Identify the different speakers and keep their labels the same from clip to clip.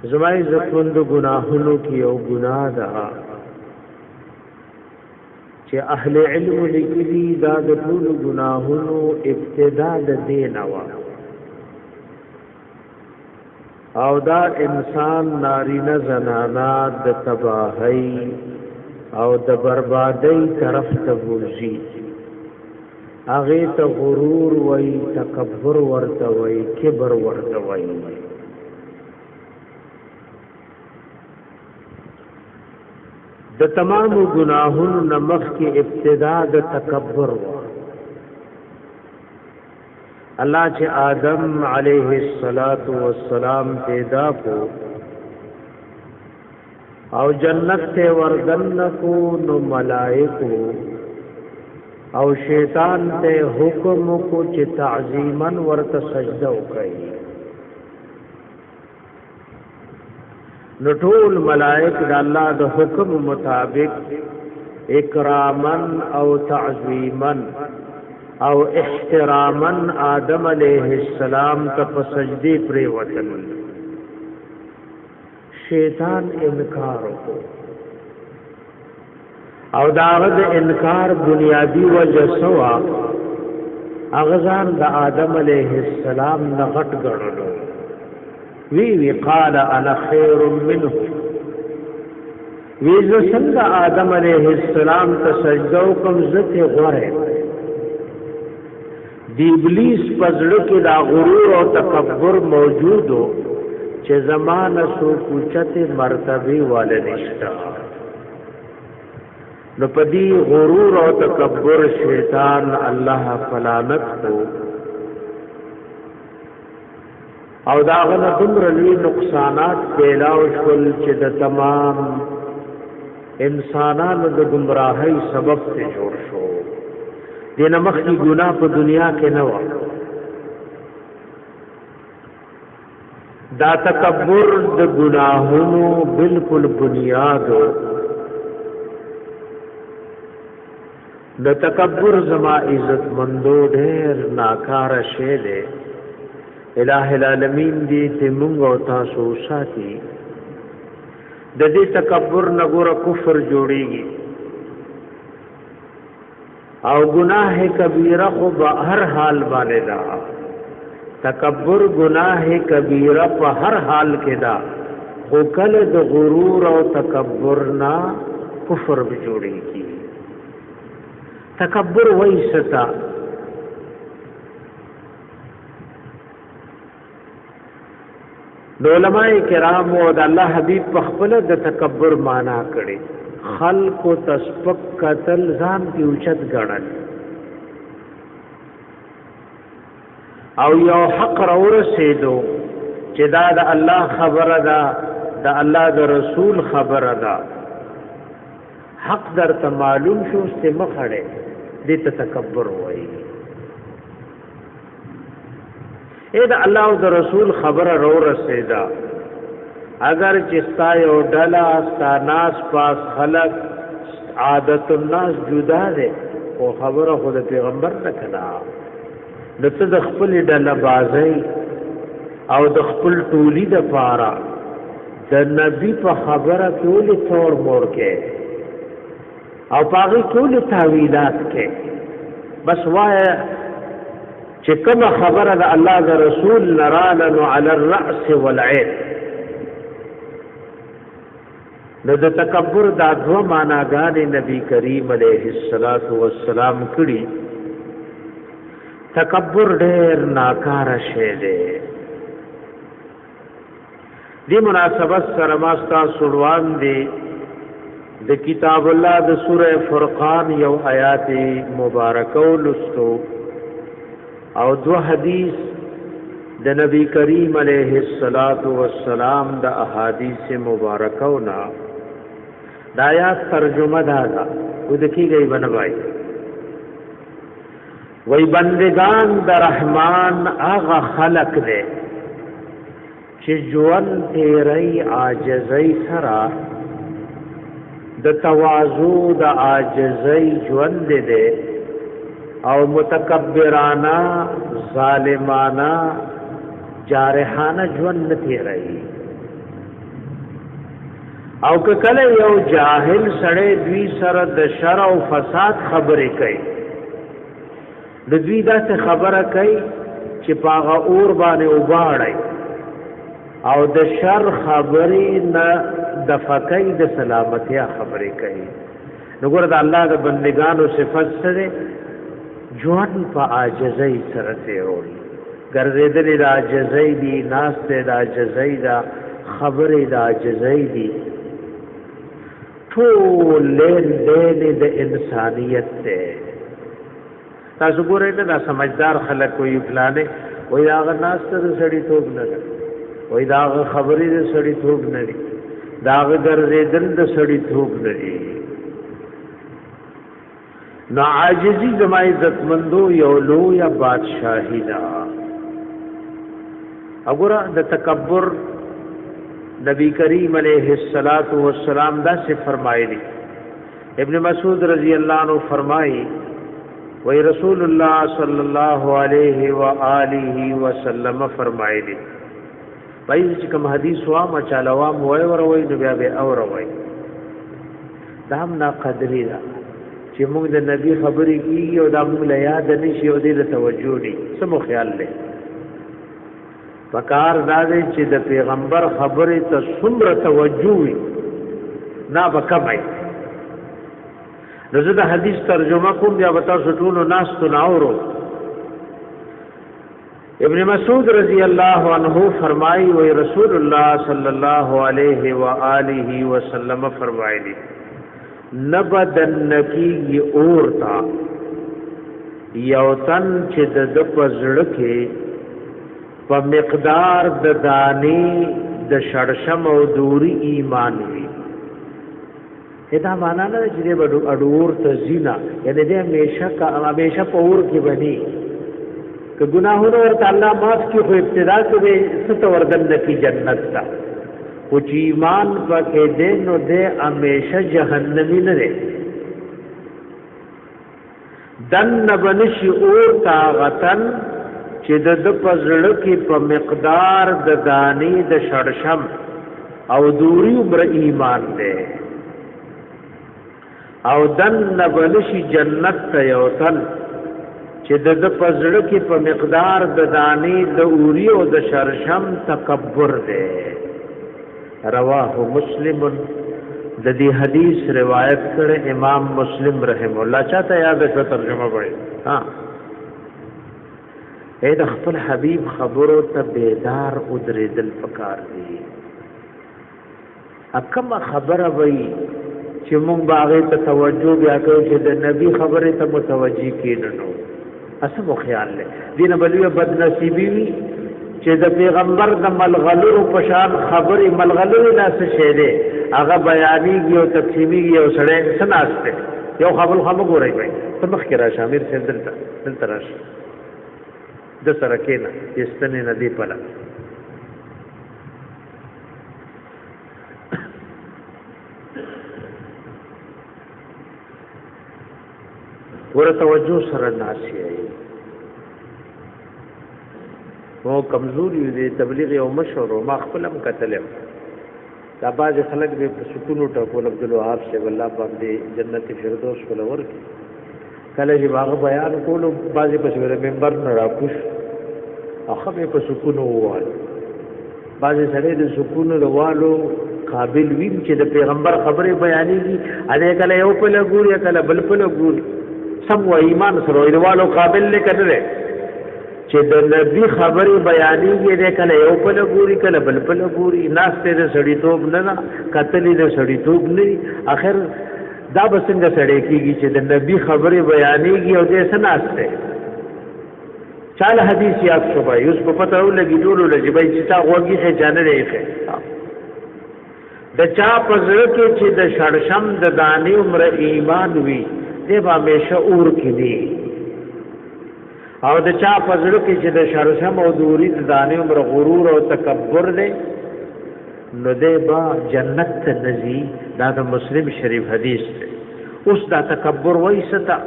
Speaker 1: زما عزتمند گناهونو کې یو ګناه ده چې اهل علم لیکلي دا د ټول گناهونو ابتدا د دین او دا انسان نارینه زنانا د تباہی او د بربادی طرف ته ورځي هغه ته غرور وای تکبر ورته وای کبر ورته وای د تمام گناهونو نمخ کی ابتدا د تکبر و الله چې آدم علیه السلام پیدا کو او جنت ته وردن کو نو ملائکو او شیطان ته حکم کو چې تعظیما ورته سجده وکړي نو ټول ملائک د الله د حکم مطابق اکراما او تعظیما او احتراما آدم علیہ السلام ته په سجدي پرې وتل شیطان انکار وکړ او داغه انکار بنیادی وجه سوا اغزان د آدم علیہ السلام نغټ غړلو وی قال انا خیر منه وی څنګه آدم علیہ السلام ته سجده کوم زته غوړې دی ابلیس پزړه کې دا غرور او تکبر موجودو چې زمانه سو کوچته مرتبه والے نشتا نو پدی غرور او تکبر شیطان الله فلانت کو او داغه دومره لوی نقصانات پیدا شول چې د تمام انسانانو د گمراهۍ سبب ته جوړ شو دینه مخکې ګناه په دنیا کې نه و دا تکبر د گناهونو بالکل بنیاد د تکبر زما عزت مندو ډېر ناکاره شی دی الہ العالمین دی ته مونږ او تاسو ساتي د دې تکبر نګور کفر جوړيږي او گناہ کبیرہ خو به هر حال باندې دا تکبر گناہ کبیرہ په هر حال کې دا خو کله د غرور او تکبر نا کفر به جوړيږي تکبر وایستا علماء کرام او د الله حبیب په خپل د تکبر معنا کړي خلق او تسبق قتل ځان کی اوچت غړل او یو حق راورسېدو چې دا د الله خبره ده د الله د رسول خبره ده حق درته معلوم شو استمخړې دې ته تکبر وایي اې دا الله او د رسول خبره رو رسیدا اگر چې ستا یو ډلا ستا ناس پاس خلق عادت الناس جدا ده او خبره خود پیغمبر نه کنا دته د خپل ډلا بازي او د خپل ټولی د پاره د نبی په خبره ټول تور مور کې او پاغي ټول تعویلات کې بس وای چې کومه خبره د الله د رسول نرالن علی الراس والعين نو د تکبر د دوه معناګانې نبی کریم علیه الصلاۃ والسلام کړي تکبر ډېر ناکاره شی دی دې مناسبت سره ما تاسو وړاندې دی د کتاب الله د سوره فرقان یو آیات مبارکه ولستو او دو حدیث د نبی کریم علیه الصلاۃ والسلام د احادیث مبارکونا د آیات ترجمه دا ودکیږي بنوای وای بندگان د رحمان هغه خلق دے چې ژوند تیری عاجزی سره د تواضع د عاجزی ژوند دے او متکبرانا ظالمانا جارحانا ژوند نه تیری او که کله یو جاهل سړی دوی سره د شر او فساد خبرې کوي د دوی داسې خبره کوي چې پاغه اور باندې وباړي او د شر خبرې نه د فقې د سلامتیا خبرې کوي. نو ګور د الله د بندگانو صفت سره ژوند په عاجزۍ سره تیرول ګرځېدلې د عاجزۍ دي ناست د عاجزۍ دا خبرې د عاجزۍ دي ټول لین دین د انسانیت ته. تاسو ګورئ دا سمجھدار خلک وي فلانه وای هغه ناست د سړی توب نه وای دا خبرې د سړی توب نه دي دا ګرځېدل د سړی توب نه دي. نو عاجزی زما عزتمندو یو لویه بادشاہی دا. وګوره د تکبر نبی کریم علیہ الصلوۃ والسلام دا سے فرمایلی. ابن مسعود رضی اللہ عنہ فرمائی وی رسول اللہ صلی اللہ علیہ وآلہ وسلم فرمایلی بھائی چې کوم حدیث وا ما چاله وا موي ور وای نو بیا به اور وای دا هم نا قدرې دا چې موږ د نبی خبرې کیږي او دا موږ له یاد نشي او دې له توجه دي سمو خیال لې پکار دا دی چې د پیغمبر خبرې ته څومره توجه وي نه وکمای. نو زه د حدیث ترجمه کوم بیا به تاسو ټول ناس ته ناورو. ابن مسعود رضی اللہ عنہ فرمائی وی رسول اللہ صلی اللہ علیہ وآلہ وسلم فرمائی نبدنکی اورتا یوتن چې د پزړکه په مقدار د دانی د شړشم او دوری ایمان وی. دا معنا نه چې د اډور تزینا یعنی د همیشه په اور کې بني که گناہوں ورته الله معاف کی خو ابتدا کې ست وردن کی جنت تا او چې ایمان پکې دې نو دې همیشه جهنمی نه ده. دن بنشي اور طاقتن چې د پزړه کې په مقدار د دانی د شړشم او دوری عمر ایمان ده او دن بنشي جنت ته یوتن چې د پزړه کې په مقدار د دانی د اوری او د شرشم تکبر ده. رواه مسلم د دې حدیث روایت کړه امام مسلم رحم الله. چاته یاد شو ترجمه وایي ها اې د خپل حبیب خبرو ته بیدار او درېدل پکار دي. اکمه خبره وایي چې مونږ باغې ته توجه بیا کوو چې د نبی خبره ته متوجي کینو اسمو خیال لے. دین بلوی بدنصیبی وی چې د پیغمبر د ملغلرو پشان خبرې ملغلرو لاس شه دے هغه بیانیږي او تقسیمیږي او سره سناسته یو خبر خمو ګورای وای ته مخ کې را شامل څه دلته راشه د سره کېنا استنه ندی پلا ور توجه سره ناشي او کمزوري دي تبلیغ او مشور ما خپلم کتلم دا باز خلک به سکون ټکول عبد الوهاب سے الله باندې جنت فردوس ولور کله چې باغ بیان کولو بازي په منبر نه راکوش اخه په سکون ووال بازي سره د سکون وروالو قابل ویم چې د پیغمبر خبره بیانېږي اده کله یو په لګوري کله بل په لګوري سم و ایمان سره وروالو قابل نه کړل چې د نبی خبره بیانېږي د کله یو په لګوري کله بل په لګوري ناشته د سړی توپ نه قتلې د سړی توپ نه اخر دا بسنګ سړی کیږي چې د نبی خبره بیانېږي او د سناسته چاله حدیث یاد شو به اوس په پته ولګي ټول لږی چې تا غوږی څه جانه لري د چا پزړه کې چې د شړشم د دانی عمر ایمان وی دی به شعور کې دی او د چا پزړه کې چې د شړشم او دوری د دانی عمر غرور او تکبر دی نو دی با جنت ته نزي. دا د مسلم شریف حدیث دی. اوس دا تکبر وایستا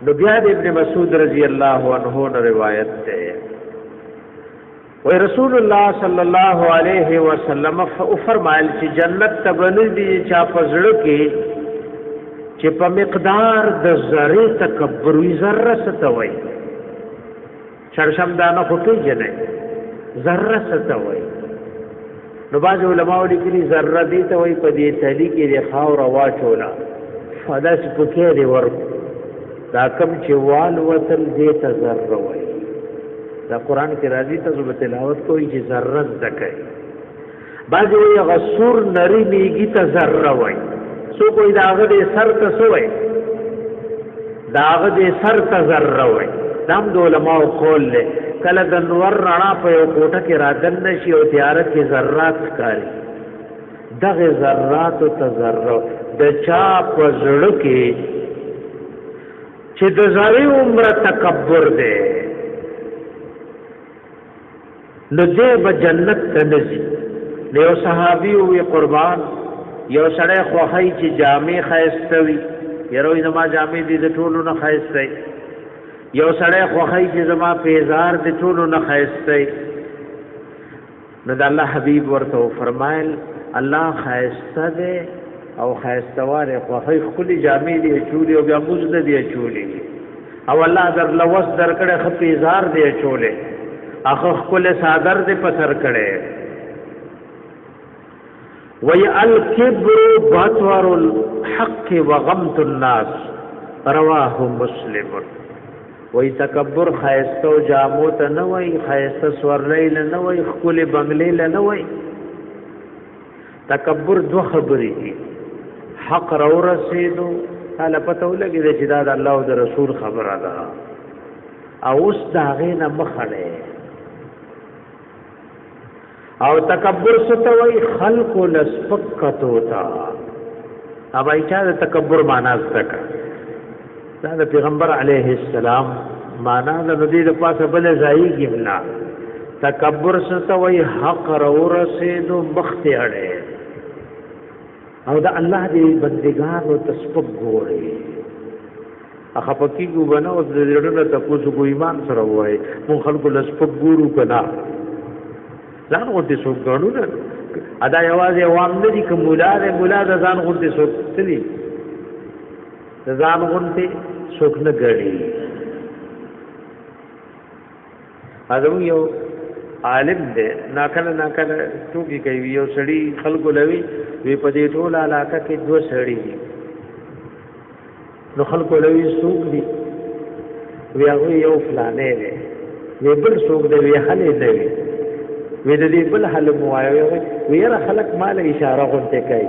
Speaker 1: نو بیا د ابن مسعود رضی الله عنه روایت ده و رسول الله صلی الله علیه وسلم فرمایل چې جنت ته بنځي چا پزړه کې چې په مقدار د ذره تکبر وی ذره ستوي شرشم دانه خطو جنې ذره ستوي نو باز علماء لیکلي ذره دي ته وي په دې تلی کې د خاور واچولا فداس پکې دی ور دا کم چې وال وتل دې ته ذره وي دا قران کې راځي ته زو تلاوت کوي چې ذره زکای باز وي غسور نری میږي ته ذره وي سو کوئی داغه دې سر ته سوې داغه دې سر ته ذره وي دام د علماء قول له کله د نور رڼا په یو کوټه کې رادن نشي او تیار کې ذرات ښکاري دغه ذرات ته ذره د چا په زړه کې چې د ذره عمر تکبر دی نو دې به جنت ته نشي له صحابي او قربان یو سړی خوخی چې جامې خایستوي یروي نما جامې دي د ټولو نه خایستای یو سړی خوخی چې زما پیزار د ټولو نه خایستای نو د الله حبیب ورته فرمایل الله خایسته ده او خایستواره خوخی خپل جامې دي چولې او بیا موږ نه دي چولې او الله در لوس در کړه خ پیزار دي چولې اخو خپل صادر دي پسر کړه وی الکبر بطور الحق وغمت الناس رواه مسلم وی تکبر خیستو جامو تا نوی خیست سورلیل نوی خکول بنگلیل نوی تکبر دو خبری حق رو رسیدو حالا پتو لگی ده چی دا دا اللہ و دا رسول خبر دا او اس دا غین مخڑے او تکبر ستوي خلق لسفقتو تا اب ایچا د تکبر معنا زکا دا د پیغمبر علیه السلام معنا د نبی د پاسه بل ځای کیمنا تکبر ستوي حق رو رسیدو مخت اړه او دا الله دې بندگانو تسبق ګوري اخه پکی ګو بنو د دې تاسو کو ایمان سره وای مون خلق لسفق ګورو کنا ځان غوډه څوک غړو نه ادا یوازې عوام نه دي کوم مولا د ځان غوډه څوک تلی د ځان غوډه څوک نه غړي ادم یو عالم دې ناکله ټوکی کوي یو سړی خلکو لوي وی په دې ټول علاقه کې دوه سړی دي نو خلکو لوي څوک دي وی هغه یو فلانه دی وی بل څوک دی وی حل دی وی د دې بل حل موایو وی را خلق مال اشاره غونته کوي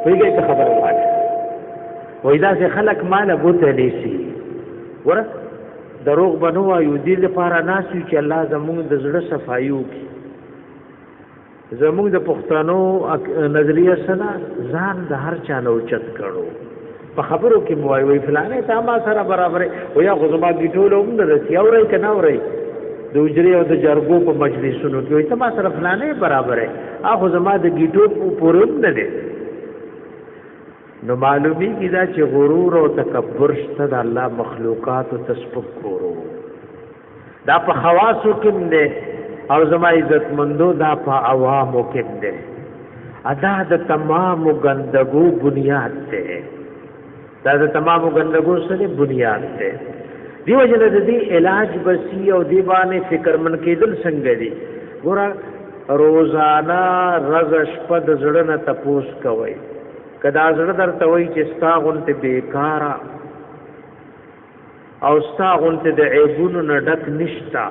Speaker 1: ویږي ته خبره واټ وای دا چې خلق مال بوته لیسي ور دروغ بنو یو دې لپاره ناسو چې الله زموږ د زړه صفایو کی زموږ د پښتنو نظریه سره ځان د هر چا نو چت کړو په خبرو کې موایو وی فلانه تا ما سره برابر ویا غزما ګټول هم نه رسي اوري کنه اوري د وجري او د جرګو په مجلسونو کې وي ته ما سره فلانه برابر ہے اخو زما د گیټو پورم نه دي نو معلومی کی دا چې غرور او تکبر شته د الله مخلوقات او تسبق کورو دا په خواصو کې نه او زما عزت مندو دا په عوامو کې نه ادا د تمام غندګو بنیاد ته دا د تمام غندګو سره بنیاد ته دیو جن د دې علاج بسی او دی باندې فکر من کېدل څنګه دي ګور روزانه رزش پد زړه نه تپوس کوي کدا زړه درته وای چې ستا غونته بیکارا او ستا غونته د عیبونو نه ډک نشتا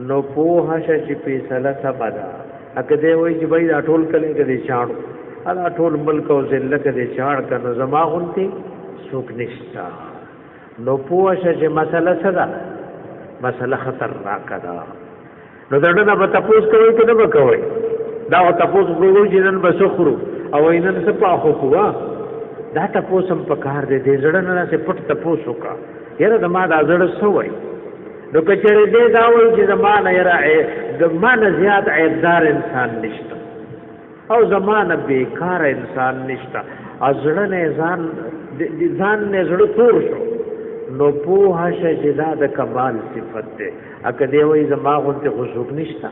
Speaker 1: نو په هشه چې فیصله سبدا اګه دی وای چې بای دا ټول کله کې چاړو الا ټول ملک او ذلت کې چاړ کنه زما غونته سوک نشتا نو پوښه چې مسله صدا مسله خطرناک ده نو دغه به تاسو کوي کنه به کوي دا تاسو وګورئ چې نن به سخرو او نن څه پاخو کوه دا تاسو هم په کار دې زړه نه څه پټ تاسو کا یره د ما دا زړه سوې نو کچره دې دا وایي چې زمانه یره د مان زیات عیبدار انسان نشته او زمانه بیکار انسان نشته ازړه نه ځان نه زړه تور شو نو په هشه جدا د کمال صفت ده اګه دی وای زما غونته خشوع نشتا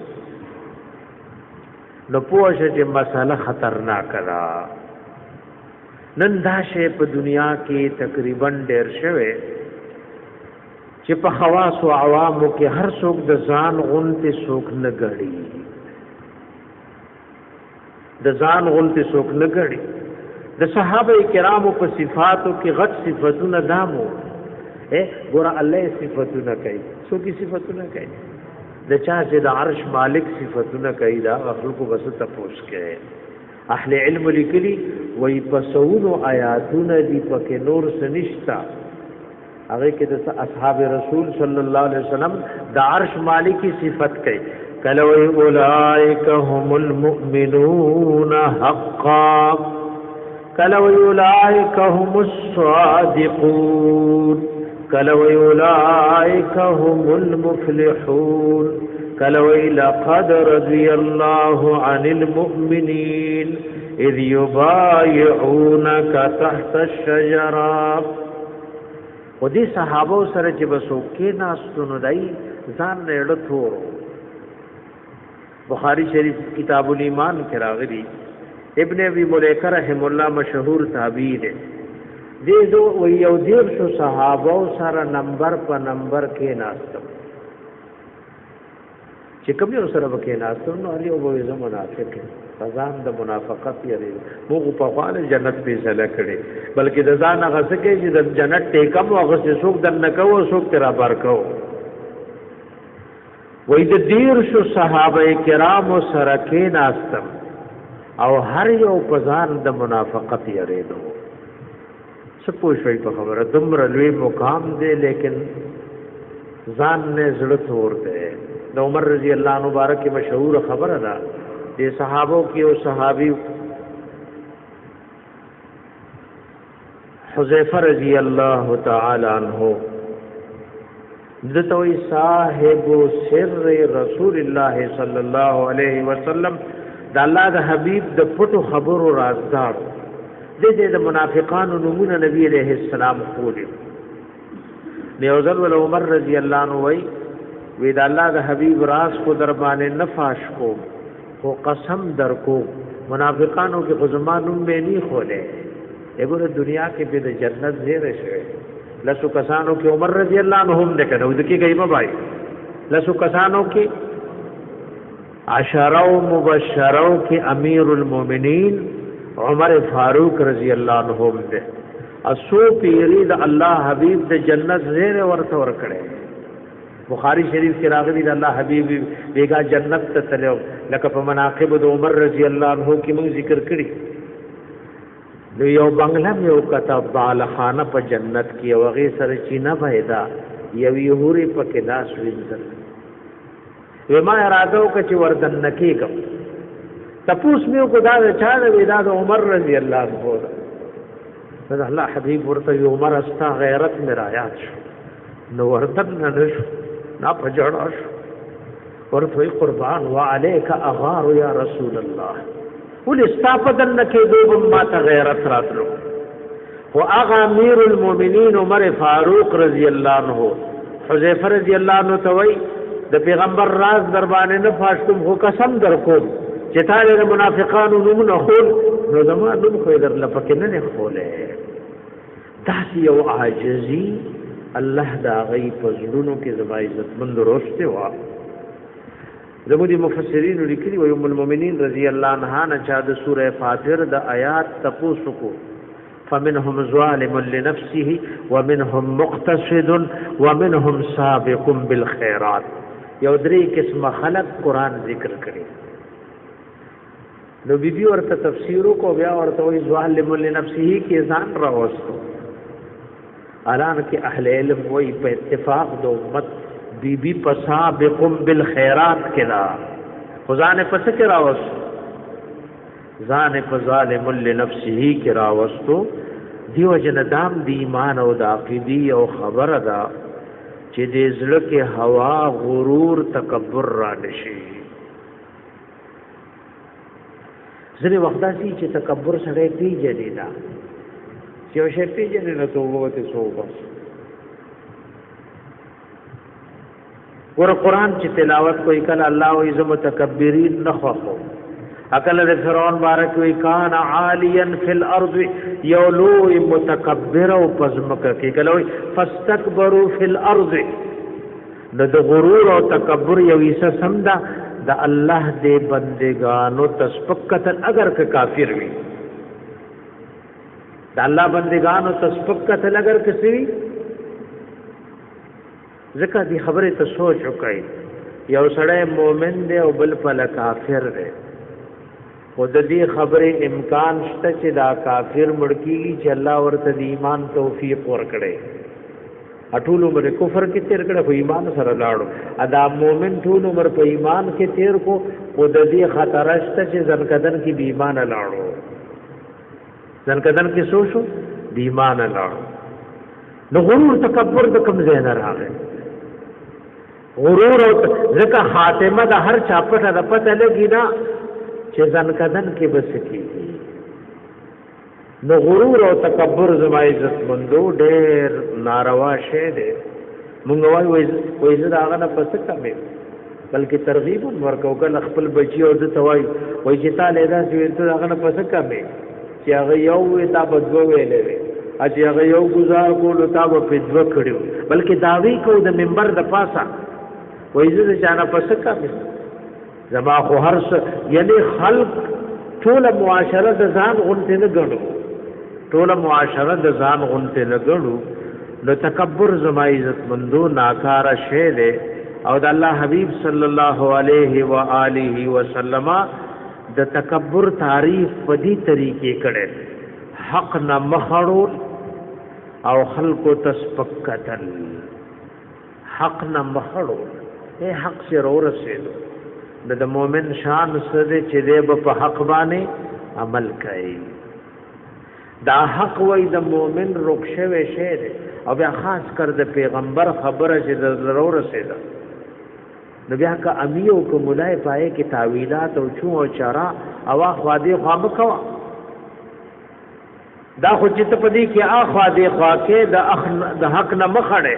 Speaker 1: نو پوښه چې مسله خطرناک ده. نن دا شی په دنیا کې تقریبا ډېر شوی چې په خواص او عوامو کې هر څوک د ځان غونته څوک نه غړي، د ځان غونته څوک نه غړي. د صحابه کرامو په صفاتو کې غټ صفاتونه دامو ګور الله صفاتونه کوي، څوک صفاتونه کوي د چا چې د عرش مالک صفاتونه کوي دا خلکو بس تپوس کوي. اهل علم لیکلي وای پسونو آیاتونه دی پکې نور سنشتا، هغه کې د اصحاب رسول صلی الله علیه وسلم د عرش مالکی صفت کوي. کله وی اولئک هم المؤمنون حقا، کله وی اولئک هم الصادقون، کله وی اولئک هم المفلحون، کله وی لقد رضی الله عن المؤمنین اذ یبایعونک تحت الشجره. و دې صحابه سره چې بسو کې ناستونو دای ځان نه اړتورو. بخاری شریف کتاب الایمان کې راغلی ابن ابي مليكه رحم الله مشهور تابعی دی. دې دو یو دیر شو صحابه سره نمبر په نمبر کې ناستو چې کوم یو سره وکې ناستو نو علي او وې منافق فزان د منافقت یې موږ په خاله جنت په سلا کړي بلکې د ځان هغه څه کې چې د جنت ټیکم او هغه څوک د نکو څوک تیرا بار کو. وې د دیر شو صحابه کرام سره کې ناستم او هر یو په ځان د منافقت یې ریدو. سپوږی په خبره دومره لوی مقام دی لیکن ځان نه زړه تور دی. د عمر رضی الله عنه مبارک مشهور خبره ده د صحابو کې او صحابي حذیفه رضی الله تعالی عنہ دتوی صاحب سر رسول الله صلی الله علیه وسلم د الله د حبیب د پټو خبرو رازدار د منافقانو نمونه نبی علیہ السلام خولي. نیوزل ول عمر رضی الله عنه وی د الله د حبیب راز کو در باندې نفاش کو او قسم در کو منافقانو کې غزمانون به نه خوله. وګوره دنیا کې به د جنت زیره شوی لسو کسانو کې عمر رضی الله عنه هم دکنه ودکی غیبه بای لسو کسانو کې عشرو مبشرو کې امیر المؤمنین عمر فاروق رضی الله عنه هم ده. اسو پیری د الله حبیب د جنت زیره ورته ور کړي. بخاری شریف کې راغلی د الله حبیب بیگا جنت ته تلو لکه په مناقب د عمر رضی الله عنه کې موږ ذکر کړی. نو یو بنگله مې وکړه بالخانه په جنت کې او هغه سره چینه پیدا یو یهوري په کې لاس وینځل. وما اراده وکړه چې وردن نکېګم تپوس مې کو دا چاله ودا د عمر رضی الله عنه دا الله حبیب ورته عمر استا غیرت مې رايات شو نو وردن نه شو نا پجړاش ورته قربان وعليك اغار يا رسول الله ول استفدن کې دوم ما ته غیرت راتلو. او اغا امیر المؤمنین عمر فاروق رضی الله عنه حذیفه رضی الله عنه توي د پیغمبر راز در باندې نه فاشتم خو قسم در کوم چې تعالی منافقانو نومونه خول نو زما نوم خو در لپاره نه خوله. تاسو یو عاجزی الله دا غي فزلونو کې زما عزت مند روشته وا. زمودي مفسرین لیکلي و ام المؤمنین رضی الله عنها نه چا د سوره فاطر د آیات تپوسو کو فمنهم ظالم لنفسه ومنهم مقتصد ومنهم سابق بالخيرات. یو درې قسم خلق قران ذکر کړي. نو بیبي ورته تفسیر کو بیا ورته وی ظالم لنفسه کې ځان راوستو. الان کې اهل علم وی په اتفاق د امت بی پسابقم بالخیرات کلا خزانه پس کې راوستو ځان په ظالم لنفسه کې راوستو. دیو جن دام دی ایمان او د عقیدی او خبر ادا چې دې زړه کې هوا غرور تکبر را نشي. ځنې وخت داسي چې تکبر سره پیژنې دا چې او شی پیژنې نه توبه ته سو بس. ور قرآن چې تلاوت کوي کله الله او عزت متکبرین نه خوخو اکل د فرعون بارک وی کان عالیا فی الارض یولو متکبر او پزمک کی کلوی فاستكبروا فی الارض. د غرور او تکبر یو ایسه سمدا د الله دې بندگانو تسپکتن اگر که کافر وي، د الله بندگانو تسپکتن اگر کسی وي. ځکه دې خبره ته سوچ وکړئ، یو سړی مؤمن دی او بل پل کافر دی، خود دې خبره امکان شته چې دا کافر مړ کیږي چې الله ورته د ایمان توفیق ورکړي. ټول عمر کفر کې تیر کړه په ایمان سره لاړو، ادا مؤمن ټول عمر په ایمان کې تیر کو، خود دې خطر شته چې ځنکدن کې بې ایمان لاړو، ځنکدن کې سوچو بې ایمان لاړو. نو غرور تکبر د کوم ځای نه راغی؟ غرور او ځکه خاتمه د هر چا پټه د پته لګی نه چې ځنکدن کې بس کیږي. نو غرور او تکبر زما عزت مندو ډېر ناروا شی دی. مونږ وایو زه د هغه نه پس کمې، بلکې ترغیب ورکو کله خپل بچي او د توای وایي چې تا لیدا چې ته هغه نه پس کمې چې هغه یو وي تا به دوه ویلې وي، چې هغه یو گزار کولو تا به په دوه کړیو، بلکې داوی کو د منبر د پاسه وایي زه د چا نه پس کمې. زما خو هر څه یعنی خلق ټوله معاشره د ځان غونډې نه ګڼو، ټوله معاشره د ځان غونډې نه ګڼو. نو تکبر زما عزت مندو ناکاره شی دی. او د الله حبیب صلی الله علیه و آله وسلم د تکبر تعریف په دې طریقې کړي: حق نه مخړول او خلقو تسپکتل. حق نه مخړول، اے حق سره ورسېدو. د مؤمن شان سره چې دې په حق باندې عمل کوي. دا حق وای د مؤمن رخصه وشه دی، او بیا خاص کر د پیغمبر خبره چې ضرور رسیدا. نو بیا که امیو کو مولای پائے کې تعویلات او چو او چرا او خوا دې خوا مکوا، دا خو چې ته پدې کې اخوا دې خوا کې د حق نه مخړې.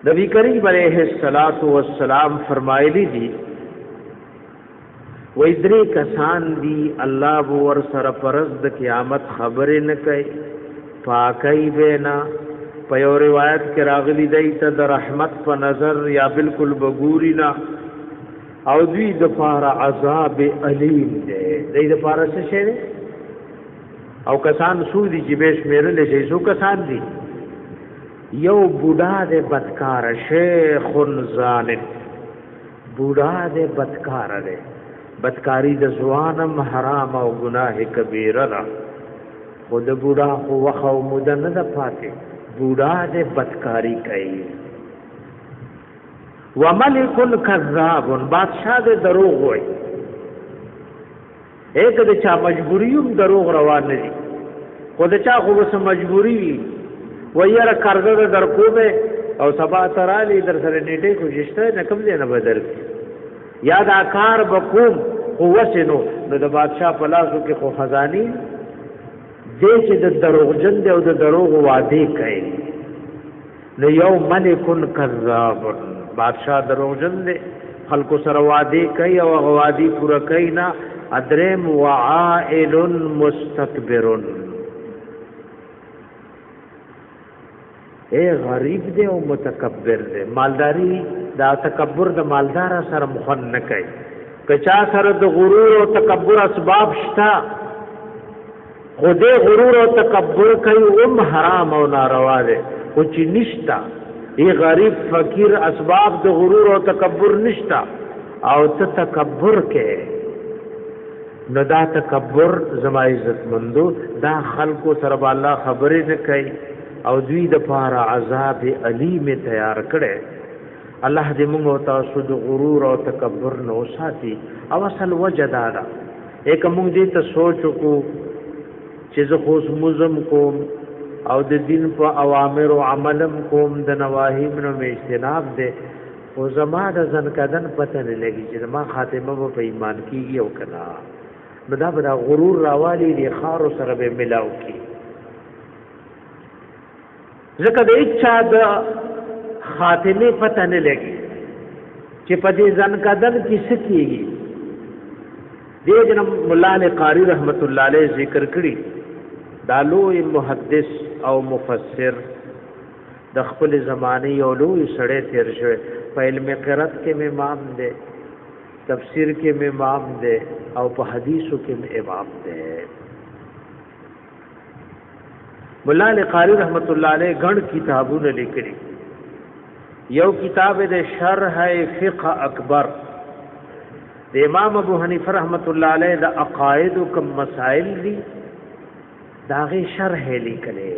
Speaker 1: نبی کریم علیہ الصلوۃ والسلام فرمایلی دي وې درې کسان دي الله ور سره پرز د قیامت خبرې نه کوي، پاکي بینا. په یو روایت کې راغلی دی ته د رحمت په نظر یا بالکل بګوري نه، او دوی د پاره عذاب الیم دی. دوی د پاره څه شي او کسان سودی چې به شمیرل شي سو کسان دي. یو بوډا دې بدکار شیخ ظالم، بوډا دې بدکار دی. بدکاری د ځوانم حرام او گناه کبیره ده، خود بوډا خو وخو مدن نه پاتې، بوډا دې بدکاری کوي. وملک کذاب، بادشاہ دې دروغ وایي. ایک د چا مجبوریوم دروغ روان نه دي، خود چا خو وس مجبوری ویره قرضه در کومه او سبا ترالی در سره نیټه کوششته نه کم دی نه بدل یا دا کار بقوم قوسنو. نو د بادشاہ په لاسو کې خو خزانی دې چې د دروغجن دی او د دروغ وعده کوي. نو یو ملک کذاب، بادشاہ دروغجن دی، خلکو سره وعده کوي او وعده پوره کوي نه. ادرم وعائل مستكبر، اے غریب دی او متکبر دی. مالداری دا تکبر د مالدار سره مخن نه کوي. کچا سره د غرور او تکبر اسباب شتا، خودی غرور او تکبر کوي هم حرام او ناروا دی. خو چې نشتا ای غریب فقیر اسباب د غرور او تکبر نشتا او ته تکبر کې، نو دا تکبر زما عزت مندو دا خلقو سره الله خبرې نه کوي او دوی د پاره عذاب الیم تیار کړي. الله دې موږ تاسو د غرور او تکبر نو ساتي. او اصل وجدا دا یک موږ دې ته سوچ کو چې زه خو مزم کوم او د دین په اوامر او عملم کوم، د نواهی منو اجتناب دې، او زما د ځنکدن پته نه لګي چې ما خاتمه په ایمان کېږي او کنا. نو دا به غرور راوالي دی خارو سره به ملاو کی. ځکه د اچھا د خاتمه پته نه لګي چې په دې ځن کدن کې سکیږي. دې جن مولا علی قاری رحمت الله علیه ذکر کړی دا لوی محدث او مفسر د خپل زمانه یو لوی سړی تیر شوی په علم قرات کې امام دی، تفسیر کې امام دی او په حدیثو کې امام دی. مولا علی قاری رحمت الله علیه غن کتابونه لیکلي. یو کتاب د شرح فقه اکبر د امام ابو حنیفه رحمت الله علیه د عقاید او کم مسائل دي داغه شرح لیکلي.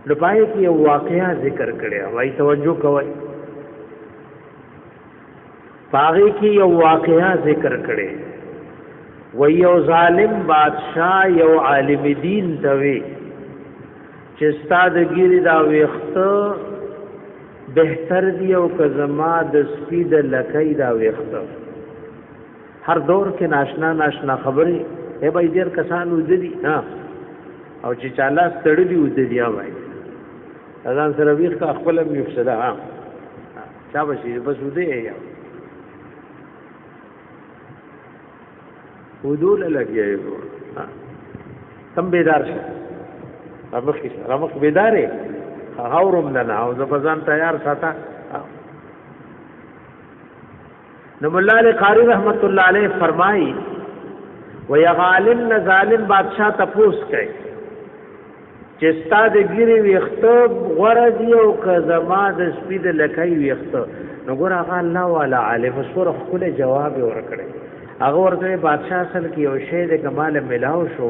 Speaker 1: نو پای کې یو واقعیا ذکر کړی، وای توجه کوئ. پای کې یو واقعیا ذکر کړی، وای یو ظالم بادشاہ یو عالم دین دوی چې استاد ګیری دا وخت بهتر دی او کزما د سپید لکای دا وخت. هر دور کې ناشنا ناشنا خبرې به ډیر کسان وځي ها او چې چاله ستړي وځي یا وای اذان سره ویخ کا خپل مفسده ها چا بشي بس ودی یا ودول لګي تم بیدار شه رمخ بیدارې هاورم لنا او زبزان تیار ساته. نو مولا علی قاری رحمت الله علیه فرمایي ویا غالم نه ظالم بادشاہ تپوس کوي چې استاد ګيري ويختب غرض یو کزما د سپید لکای ويخته. نو ګور هغه الله والا عالم سره خپل جواب ورکړي. هغه ورته بادشاہ اصل کې یو شی د کمال ملاو شو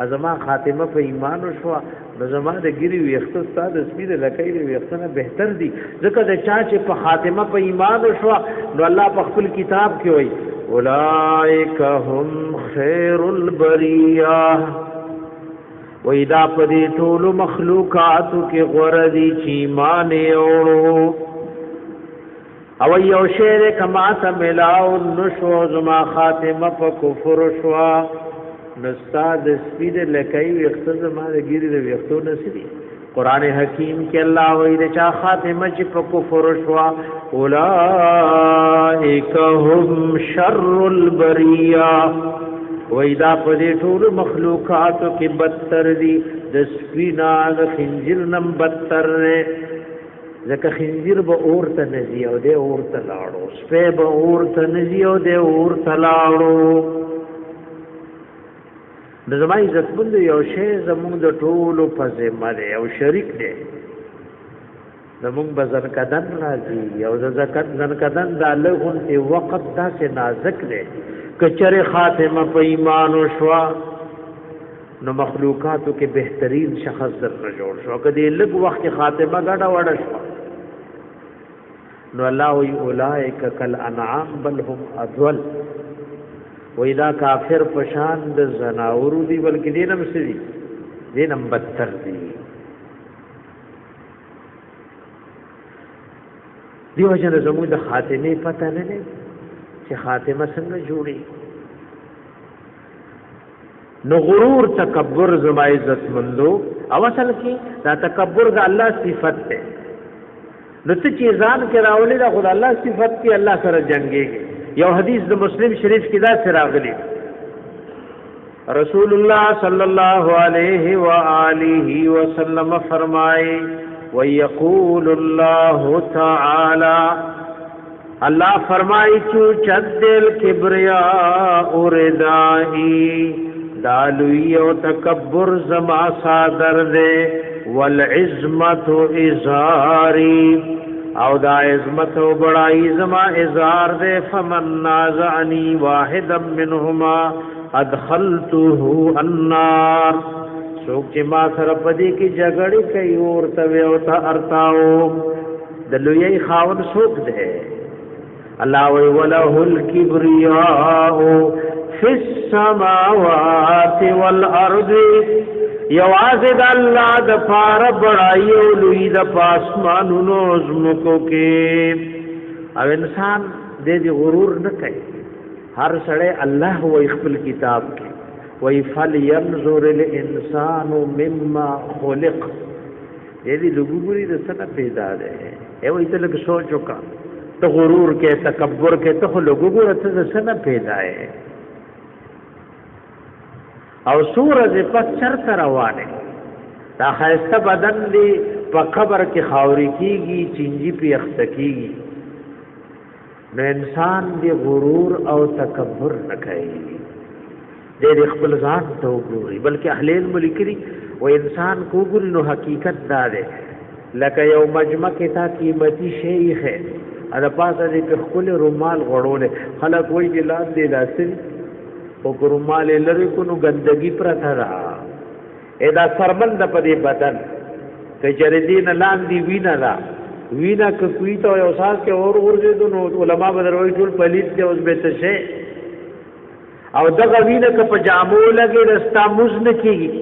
Speaker 1: ازما خاتمه په ایمان شو. نو زما د ګيري ويخته استاد سپید لکای ويخته نه بهتر دي ځکه د چا چې په خاتمه په ایمان شو. نو الله په خپل کتاب کې وایي اولئک هم خیر البریه وَإِذَا پدې ټول مخلوقات کې غوړدي چې ایمان اورو او یو شعر کما سملاو نشو زما خاتمه په کفر شو. نستاد سپید لکای وختو زما د ګیری د وختو نسدي. قران حکیم کې الله وایي د چا خاتمه چې په کفر شو اولئک هم شر البریه وَإِذَا پدې ټول مخلوقات کې بدتر دي د سپینا د خنجر نم بدتر نه. ځکه خنجر به اور ته نزي او د اور ته لاړو، سپه به اور ته نزي او د اور ته لاړو. د زما عزت مند یو شی زموږ د ټولو په ذمہ دی او شریک دی. زموږ بزن کدن راځي او د زکات زن کدن د لغون ته وخت داسې نازک دی کچره خاتمه په ایمان او شوا نو مخلوقاتو کې بهترین شخص در جوړ شو. کدی لږ وخت خاتمه غډه وډه شو نو الله وی اولائک کل انعام بل هم اضل. وإذا کافر پشان د زناورو دی بلکې دینم سدي دینم بدتر دی. دیو جن زموږ د خاتمه پته نه نه چې خاتمه څنګه جوړي. نو غرور تکبر زما عزت مندو او اصل کې دا تکبر د الله صفت ده. نو ته چې ځان کې راولې دا خدای الله صفت کې الله سره جنگيږي. یو حدیث د مسلم شریف کې دا سره راغلی رسول الله صلی الله علیه و آله وسلم فرمائے ويقول الله تعالی اللہ فرمائی چو چدل کبریاء ردائی دالوی و تکبر زما صادر دے والعظمت ازاری او دا عظمت و بڑائی زما ازار دے فمن نازعنی واحدا منهما ادخلته النار سوک چی ما سرپدی کی جگڑی کئی اورتوی او تا ارتاو دلوی خاون سوک دے اللہ وی وَلَهُ الْكِبْرِيَاءُ فِي السَّمَاوَاتِ وَالْأَرْضِ یوازد اللہ دفار بڑائی اولوی د پاسمانونو زمکو کے. او انسان دے دی غرور نکے ہر سڑے اللہ وی خپل کتاب کے وی فَلْيَنْظُرِ الْإِنسَانُ مِمَّا خُلِقْ یہ دی لگو گری دستنا پیدا دے اے وی تلک سوچو کا تو غرور کې تکبر کې ته لوګو ګورته څه پیدا ہے او سورج پس چرته روانه دا خیسته بدن دی په قبر کې خاوري کیږي چنجي په اخت کیږي نو انسان دی غرور او تکبر نه کوي دې خپل ځان ته وګوري بلکې اهل علم لیکلي و انسان کو ګوري نو حقیقت دا ده لکه یو مجمع کې تا قیمتي شی ہے ادا پاسه دې په خپل رومال غړول خلک وایي جلال دی لاسل او رومال لري کو نو ګندګي پرته را ادا سرمند په دې بدن کې چردین لاندې وینا کوي ته یو سال کې اور ورځي نو علما بدروي ټول پلیت دې اوس به څه او دغه وینه که په جامو لګي رستا مزن کیږي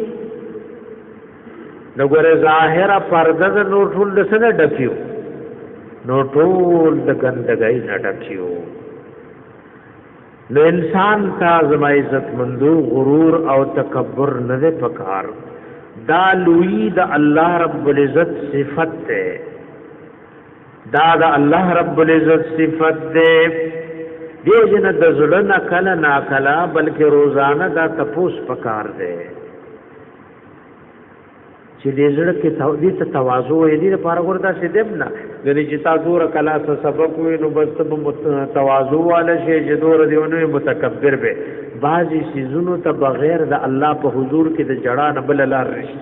Speaker 1: نو ګره ظاهره پرده نور ټول دسنه ډکیو نو ټول د ګندګۍ نه ډکیو نو انسان کا زما عزت مندو غرور او تکبر نه پکار دا لوی د الله رب العزت صفت ده دا د الله رب العزت صفت ده دیو جن د زړه نه کله نا کله بلکې روزانه دا تپوس پکار ده چې دې زړه کې توحید ته تواضع وي دې لپاره وردا سي دمنا غني چې تا دور کلا سبق وي نو بس ته تواضع والا شي چې دور دیونه متکبر به بعضی سيزونو ته بغیر د الله په حضور کې د جړه نه بل لار رشت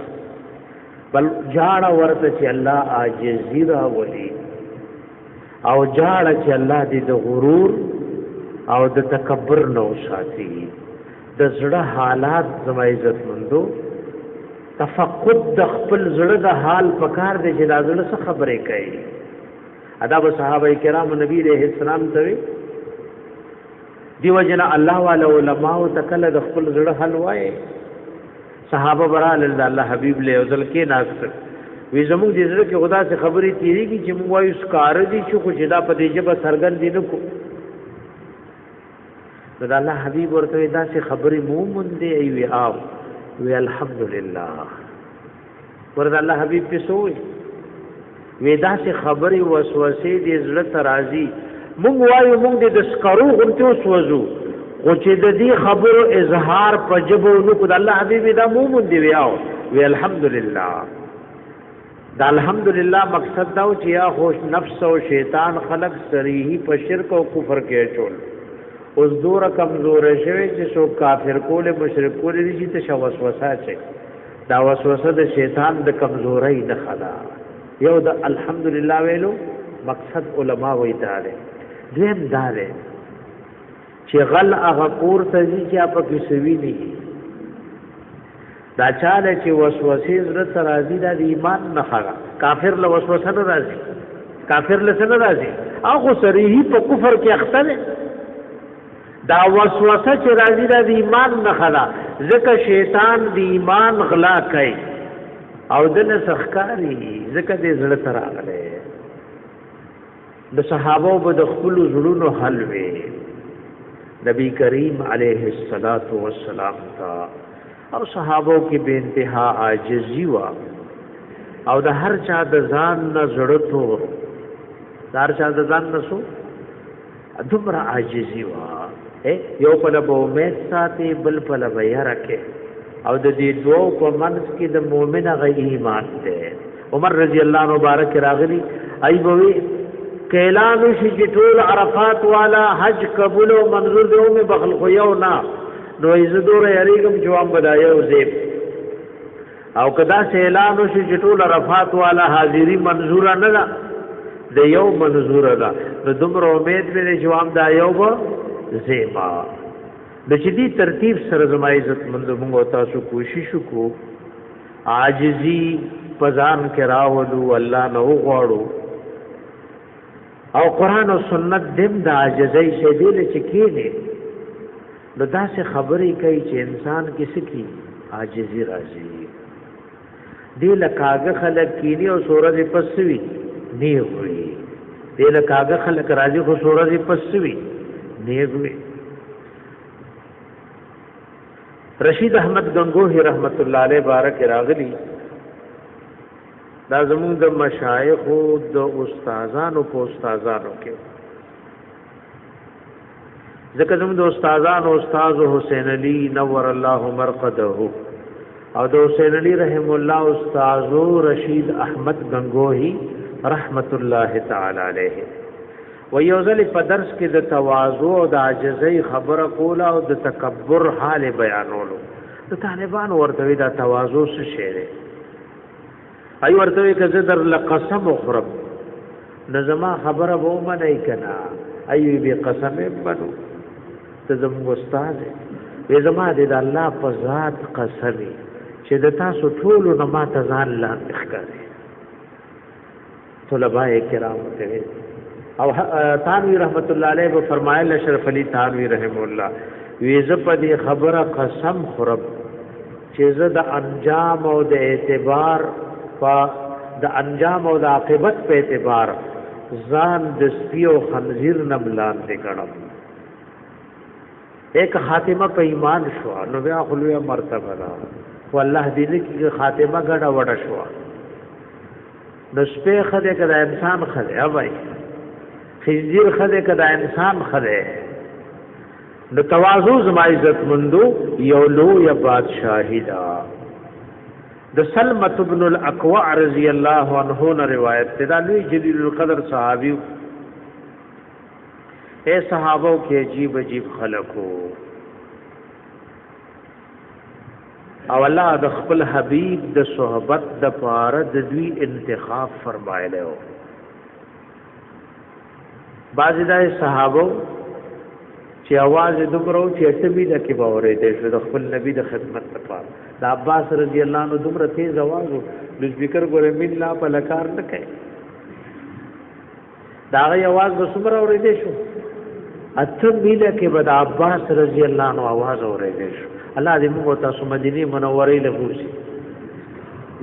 Speaker 1: بل جاړه ورته چې الله عاجزی را ولي او جاړه چې الله دې د غرور او د تکبر نو ساتي د زړه حالات زما عزت مندو تفقد د خپل زړه د حال پکار دی چې دا زړه څه خبرې کوي ادب صحابه کرام نبی رحمت السلام ته دیو جنا الله والا علماء تکل د خپل زړه حل وای صحابه برال الله حبیب له ځل کې ناس وی زموږ د زړه کې خدا سے خبرې تیریږي چې موږ وایو سکار دي چې خو جدا په دې جبه سرګن دي نو کو د الله حبیب ورته دا سے خبرې مو مونږ دی وی آو وی الحمدللہ ورته الله حبیب په سوې وی دا سے خبرې وسوسې دې زړه ترازی مونږ وایو مونږ د سکارو غنته وسوځو خو چې د دې خبرو اظهار په جبو نو کو د الله حبیب دا مو مونږ دی وی آو وی الحمدللہ دا الحمدللہ مقصد دا چې یا خوش نفس او شیطان خلق سریحی په شرک او کفر کې چول اوس دور کمزور شوی چې سو کافر کول مشرک کول دي چې وسوسه چي دا وسوسه د شیطان د کمزورۍ نه خلا یو د الحمدللہ ویلو مقصد علما وې داله دیم داله چې غل هغه کور ته چې په کې سوي دي دا چاله چې وسوسې زړه راځي د ایمان نه خلا کافر له وسوسه نه راځي کافر له څه نه راځي هغه صریحي په کفر کې اخته دا وسوسه چې راځي د ایمان نه خلا ځکه شیطان د ایمان غلا کوي او دنه سخکاری ځکه د زړه تر راغله د صحابه په د خپل زړونو حل وي نبی کریم علیه الصلاۃ والسلام تا او صحابه کې بے انتها عاجزی وا او د هر چا د ځان نه زړه تور د هر چا د ځان نه سو دومره عاجزی وا یو په لبو امید ساتي بل په لبو یارکه او د دې دوه په منځ کې د مؤمن غي ایمان ده عمر رضی الله عنه مبارک راغلی ایبوي کېلان شي چې ټول عرفات والا حج قبول او منظور دی او بخل خو یو نه نو عزتور یریګم جواب بدایو زیب او کدا سه اعلان شي چې ټول عرفات والا حاضری منظور نه ده د یو منظور ده نو دومره امید مې جواب دا یو به زیبا د شدي ترتیب سره زما عزت مند موږ تاسو کوشش وکړو عاجزی پزان کې راولو الله نه وغواړو او قران او سنت دیم د عاجزۍ شه دی چې کېږي نو داسې خبرې کوي چې انسان کې سکی عاجزی راځي دی لکاګه خلک کینی او سورې پسوي نه وي دی لکاګه خلک راځي خو سورې پسوي نیغوی رشید احمد گنگوہی رحمت اللہ علیہ بارک راغلی دا زمون د مشایخ او د استادانو په استادانو کې ځکه زموږ د استادانو استاد حسین علی نور الله مرقده او د حسین علی رحم الله استاد رشید احمد گنگوہی رحمت الله تعالی علیه و یوزل په درس کې د تواضع او د عاجزۍ خبره کوله او د تکبر حال بیانولو د طالبان ورته دا تواضع څه شی دی ای ورته کې زه در لقسم خرب نظما خبره به ومنای کنا ای به قسم بنو ته زموږ استاد وي زما د الله په ذات قسمی چې د تاسو ټول نه ما ته ځان لاندې ښکاري طلباء کرام ته او تانوی رحمت الله علیه و فرمایله اشرف علی تانوی رحم الله ویزه په دې خبره قسم خورب چې زه د انجام او د اعتبار د انجام او د عاقبت په اعتبار ځان د سپي او خنزیر نه بلاندې کړم ایک خاتمه په ایمان شو نو بیا خلوه مرتبه ده والله دې کې خاتمه ګډه وډه شو نو سپي خدای کړه انسان خدای اوبای خنزیر خدای کړه انسان خدای نو تواضع زما عزت مندو یو لو یا بادشاہی دا د سلمۃ بن الاکوع رضی الله عنه نے روایت ده لوی جلیل القدر صحابی اے صحابو کې عجیب عجیب خلقو او الله د خپل حبیب د صحبت د پاره د دوی انتخاب فرمایلی او بعضی د صحابو چې आवाज دمرو چې اتبی د کې باورې دې د خپل نبی د خدمت لپاره د عباس رضی الله عنه دمر تیز आवाज د سپیکر ګورې مين لا په لکار نه کوي دا غي आवाज د سمره اورې دې شو اتبی د کې بد عباس رضی الله عنه आवाज اورې دې شو الله دې موږ تاسو مدینه منورې له بوسي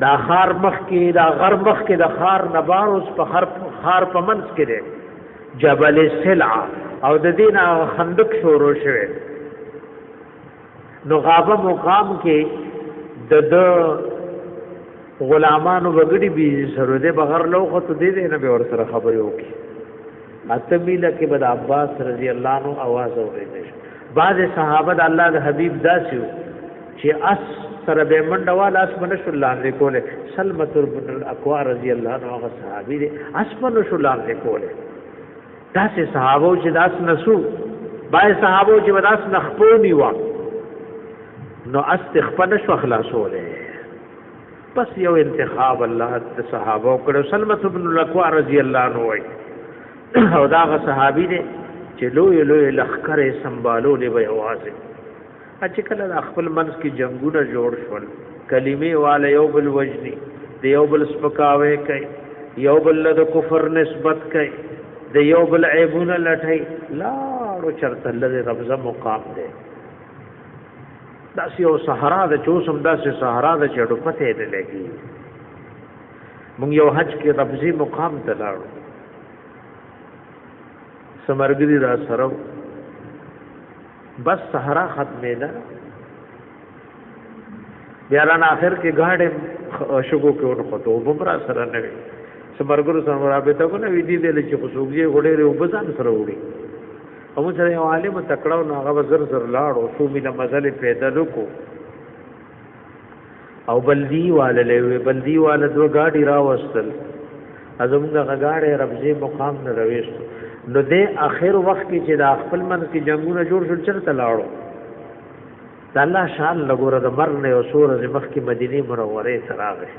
Speaker 1: دا خار مخ کې دا غر مخ کې د خار نبار اوس په خار په منځ کې دی جبل سلع او د دینه خندق شروع شوه نو غابه مقام کې د غلامانو وګړي بي سره ده بغیر لو خو ته دې نه به ور سره خبرې وکي اتمیله کې بد عباس رضی الله عنه आवाज اورېدل بعض صحابه د الله د حبیب داسیو چې اس سره به منډوال اس منشل لاندې کوله سلمۃ بن الاکوع رضی الله عنه هغه صحابي دي اس منشل لاندې کوله داسې صحابو چې داس نسو بای صحابو چې داس نخپونی و نو استخفن شو خلاصوله بس یو انتخاب الله د صحابو کړو سلمۃ بن الاکوع رضی الله عنه وای او داغه صحابي دي چې لوی لخر سنبالو لوي आवाज چې کله خپل منځ کې جنگونه جوړ شول کلمې والے یو بل وجني دی یو بل سپکاوي کوي یو بل د کفر نسبت کوي د یو بل عیبونه لټای لاړو چرته لږه ربزه مقام دی داسې یو صحرا د چوسم داسې صحرا د چړو پته دی لګي مونږ یو حج کې ربزي مقام ته لاړو سمرګری را سره بس صحرا ختمه ده بیا ران اخر کې غاړې شګو کې ورخه ته وبرا سره نه وي سمرګرو سره رابطه کو نه وی دي دل چې خصوصي غړې وبزان سره وړي او سره یو عالم تکړه نو هغه زر لاړو شو مینه مزل پیدا لکو او بلدی والے بلدی والے دو گاډي راوستل ازمغه غاړې ربزي مقام نه رويست نو دې اخر وخت کې چې د خپل من کې جنگونه جوړ شول چرته لاړو د الله شان لګوره د مرنه او سورې مخ کې مدینه منوره سراغه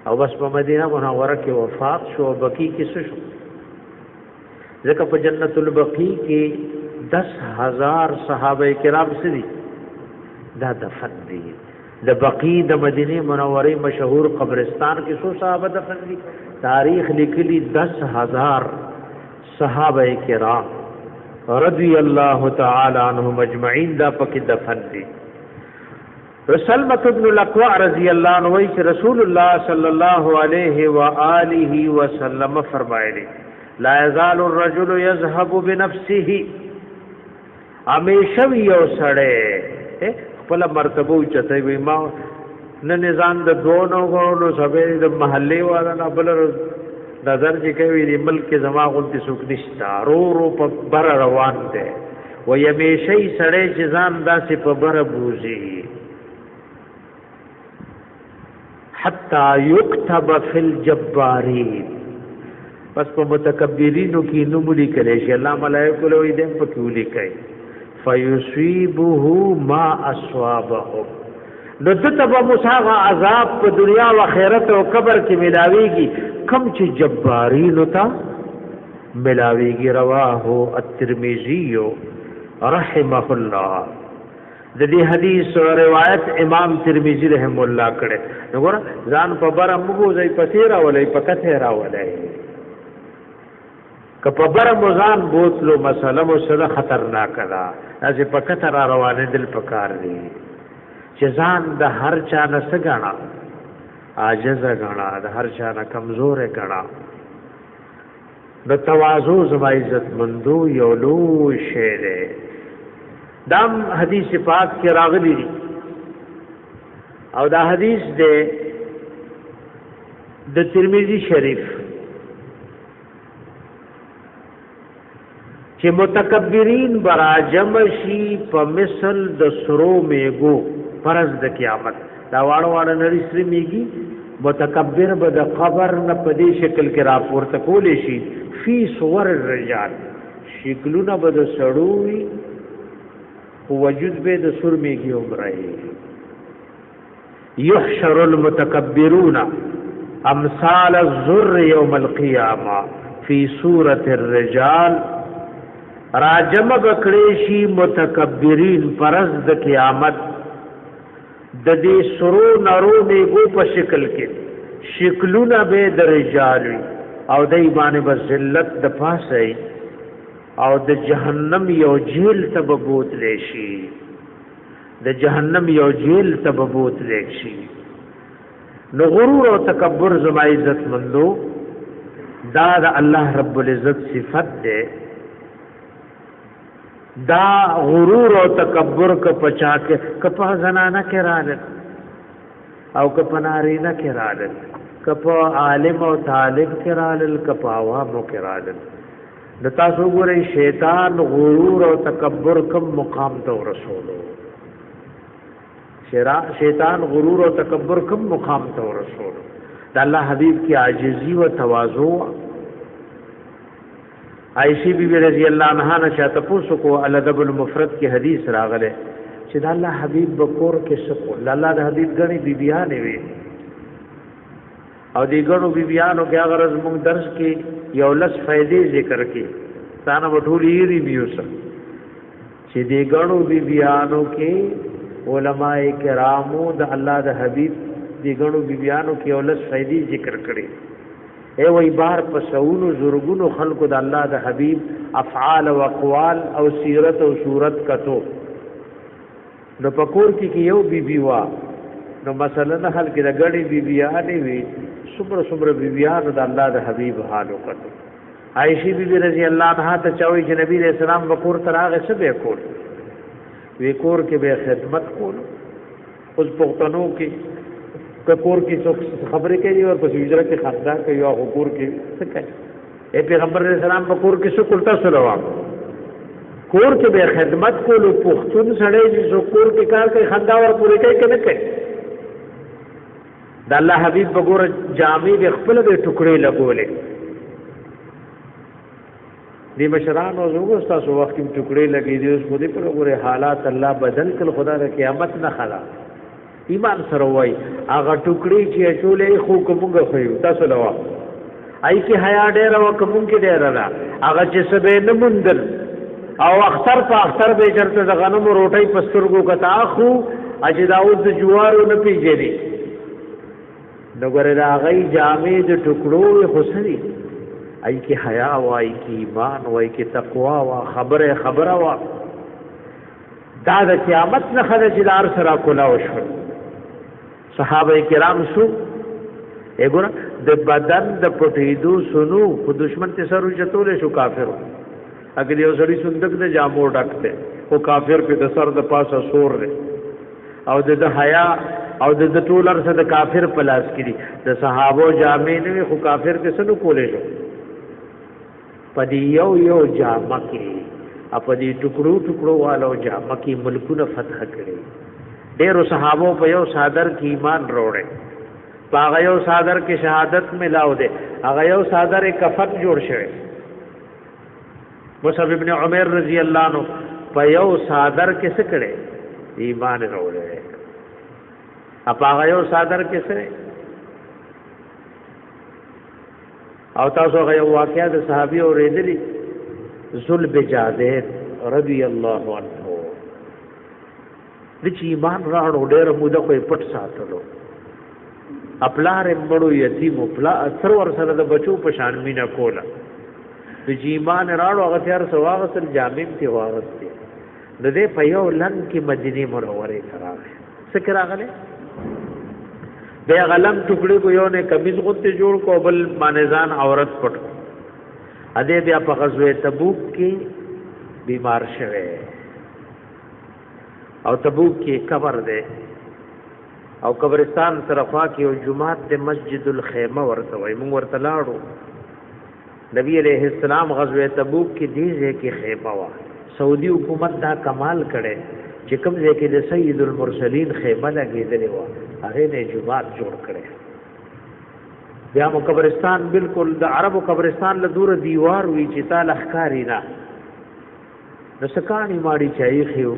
Speaker 1: او بس په مدینه منوره کې وفات شو بقی کې څه شو ځکه په جنت البقیع کې 10000 صحابه کرام سړي دا دفن دي د بقیع د مدینه منوره مشهور قبرستان کې څو صحابه دفن دي تاریخ لیکلي 10000 صحابه کرام رضی الله تعالی عنهم اجمعین دا پکې دفن دي سلمۃ بن الاکوع رضی الله عنه وی چې رسول الله صلی الله علیه و آله وسلم فرمایلی لا یزال الرجل یذهب بنفسه همیشه یو سړی خپل مرتبه چته وي ما نه نظام د دوه غوړو سبه د محلي والا نه بل نظر چې کوي د ملک زما غونتی سوک نشتا رو په بر روان دي و یمیشی سړی چې ځان داسې په بره بوزي حتی یکتب فی الجبارین پس په متکبرینو کې نوم لیکلی شي الله ملائکه له دې په کې لیکي فیصيبه ما اصابهم نو دته مصاغه عذاب په دنیا او آخرت او قبر کې ملاويږي کم چې جبارین ته ملاويږي رواه الترمذی رحمه الله د دې حدیث او روایت امام ترمذی رحم الله کړه وګور ځان په بره موږ ځای پسیرا ولې پکته راولای که په بره مزان بوتلو مسله مسله خطرناک ده چې پکته را روانه دل پکار دي چې ځان د هر چا نه سګانا عاجز غانا د هر چا نه کمزور غانا د تواضع زما عزت مندو یو لو شعر دام حدیث پاک کې راغلی دي او دا حدیث د ترمذی شریف چې متکبرین برا جمع شي په مثل د سرو میګو فرض د قیامت دا واړو واړو نری سری میګي متکبر به د قبر نه په دې شکل کې راپورته کولې شي فی صور الرجال شکلونه به د سړوي وجود به د سر میږي عمره یحشر المتکبرون امثال الذر یوم القیامه فی صورت الرجال راجم بکړي شي متکبرین پرز د قیامت د دې سرو نرو میګو په شکل کې شکلونه به د رجال او د ایمان بذلت د پاسه او د جهنم یو جیل تبوت لشي د جهنم یو جیل تبوت لشي نو غرور او تکبر زما عزت مندو دا د الله رب العزت صفت ده دا غرور او تکبر ک پچا کے کپا زنانہ کې رالل او کپا نارینه کې رالل کپا عالم او طالب کې رالل کپا عوام کې رالل د تاسو ګورئ شیطان غرور او تکبر کم مقام ته رسولو شیطان غرور او تکبر کم مقام ته رسولو د الله حبیب کی عاجزی و تواضع عائشہ بی بی رضی اللہ عنہا نے چاته پوښتنه کو الادب المفرد کی حدیث راغله چې د الله حبیب بکور کې سکو الله د حبیب غنی بی بیانې وي او دی غنو بی بیانو کې هغه ورځ موږ درس کې یو لس فائدې ذکر کې ستانه وټولې ری بیوسه چې دی غنو بی بیانو کې علماء کرامو د الله د حبیب دی غنو بی بیانو کې یو لس فائدې ذکر کړي اے وای بار په سونو زورګونو خلقو د الله د حبیب افعال او اقوال او سیرت او صورت کتو نو پکور کې یو بی بی وا نو مثلا حل کې د غړي بی بیانې وی صبر بی بیان د الله د حبیب حالو کتو عائشہ بی بی رضی الله عنها ته چوي چې نبی رسول الله بکور تراغه سبه کول وی کور کې به خدمت کول اوس پښتنو کې کور کی خبرې کوي او په حجره کې خاطر کوي او کور کې څه کوي اے پیغمبر علیہ السلام په کور کې څه کولتا سره وا کور کې به خدمت کولو پښتون سره چې کور کې کار کوي خندا ور پورې کوي کنه کوي د الله حبیب وګوره جامې د خپل د ټوکړې لګولې دی مشران او زوګو تاسو وخت کې ټوکړې لګې دي اوس خو دې په وګوره حالات الله بدل کړ خدا د قیامت نه خلا ایمان سره وای هغه ټوکړي چې ټولې خو کومګه خو تاسو لوا آی کی حیا ډېر او کوم کې ډېر را هغه چې سبه نه مندل او اختر په اختر به چرته د غنم روټي پسترګو کتا خو اجداود جوارو نه پیږي نګره دا غي جامې د ټوکړو حسني آی کی حیا وای کی ایمان وای کی تقوا وا خبره وا دا د قیامت نه خدای چې دار سره کولا وشو صحابه کرام شو وګوره د بدن د پټېدو سنو خو دشمن ته سره چتول شو کافر اگر یو سړی صندوق د جامو ډکته او کافر په د سر د پاسه سور دی او د حیا او د ټولر سره د کافر پلاس کړي د صحابه جامې نه خو کافر کې سنو کولې شو پدې یو جامه کې په دې ټکړو ټکړو والو جامه کې ملکونه فتح کړي ډېرو صحابو په یو صادر کې ایمان وروړي په هغه یو صادر کې شهادت ملاو دي هغه یو صادر کفن جوړ شوی مصعب ابن عمر رضی الله عنه په یو صادر کې څه کړي ایمان وروړي په هغه یو صادر کې څه او تاسو هغه واقعیا د صحابي اورېدلی ذل بجادر رضی الله عنه د چې ایمان راړو ډېر موده کوئی پټ ساتلو خپلار مړو یتیم خپل اثر ور سره د بچو په شان مینا کوله د چې ایمان راړو هغه تیار سواغسل جامع ته واغسته د دې په یو لنګ کې مدینه منوره ته راغی څه راغله بیا غلم ټوکړي کو یو نه کمیز غوته جوړ کو بل مانزان عورت پټ اده بیا په غزوه تبوک کې بیمار شوه او تبوک کې قبر ده او قبرستان طرفا کې او جمعات د مسجد الخیمه ورته وای مونږ ورته لاړو نبی علیہ السلام غزوه تبوک کې دیږي کې خیمه وا سعودي حکومت دا کمال کړي چې کوم ځای کې د سید المرسلین خیمه لګېدلې و هغه نه جمعات جوړ کړي بیا مو قبرستان بالکل د عربو قبرستان له دور دیوار وی چې تعالی ښکاری نه د سکانی ماړي چای خيو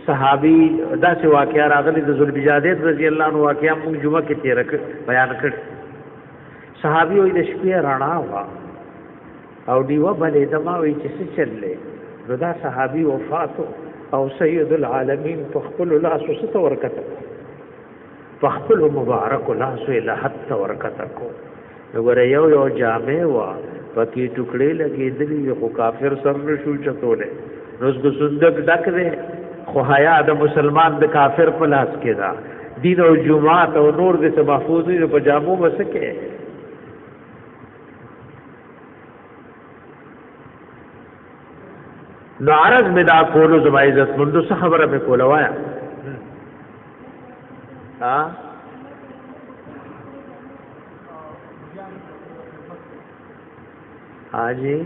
Speaker 1: صحابي داسې واقعیا راغلي د ذوالبجادت رضی الله عنه واقعیا موږ جمعه کې تیر بیان کړ صحابي وي د شپې رانا وا او دیو بلې دما وی چې څه چللې نو دا صحابي وفات او سید العالمین فخپل لاس وسط ورکته فخپل مبارک لاس له حت ورکته کو وګوره یو جامع وا پکې ټوکړې لګېدلې خو کافر سر شو چتولې روز کو صندوق ډک دې خو حیا د مسلمان د کافر په لاس کې دا دین او جمعات او نور دې څه محفوظ دي په جامو وسکه نو عرض می دا کولو زما عزت مندو څه خبره به کوله وایا ها حاجی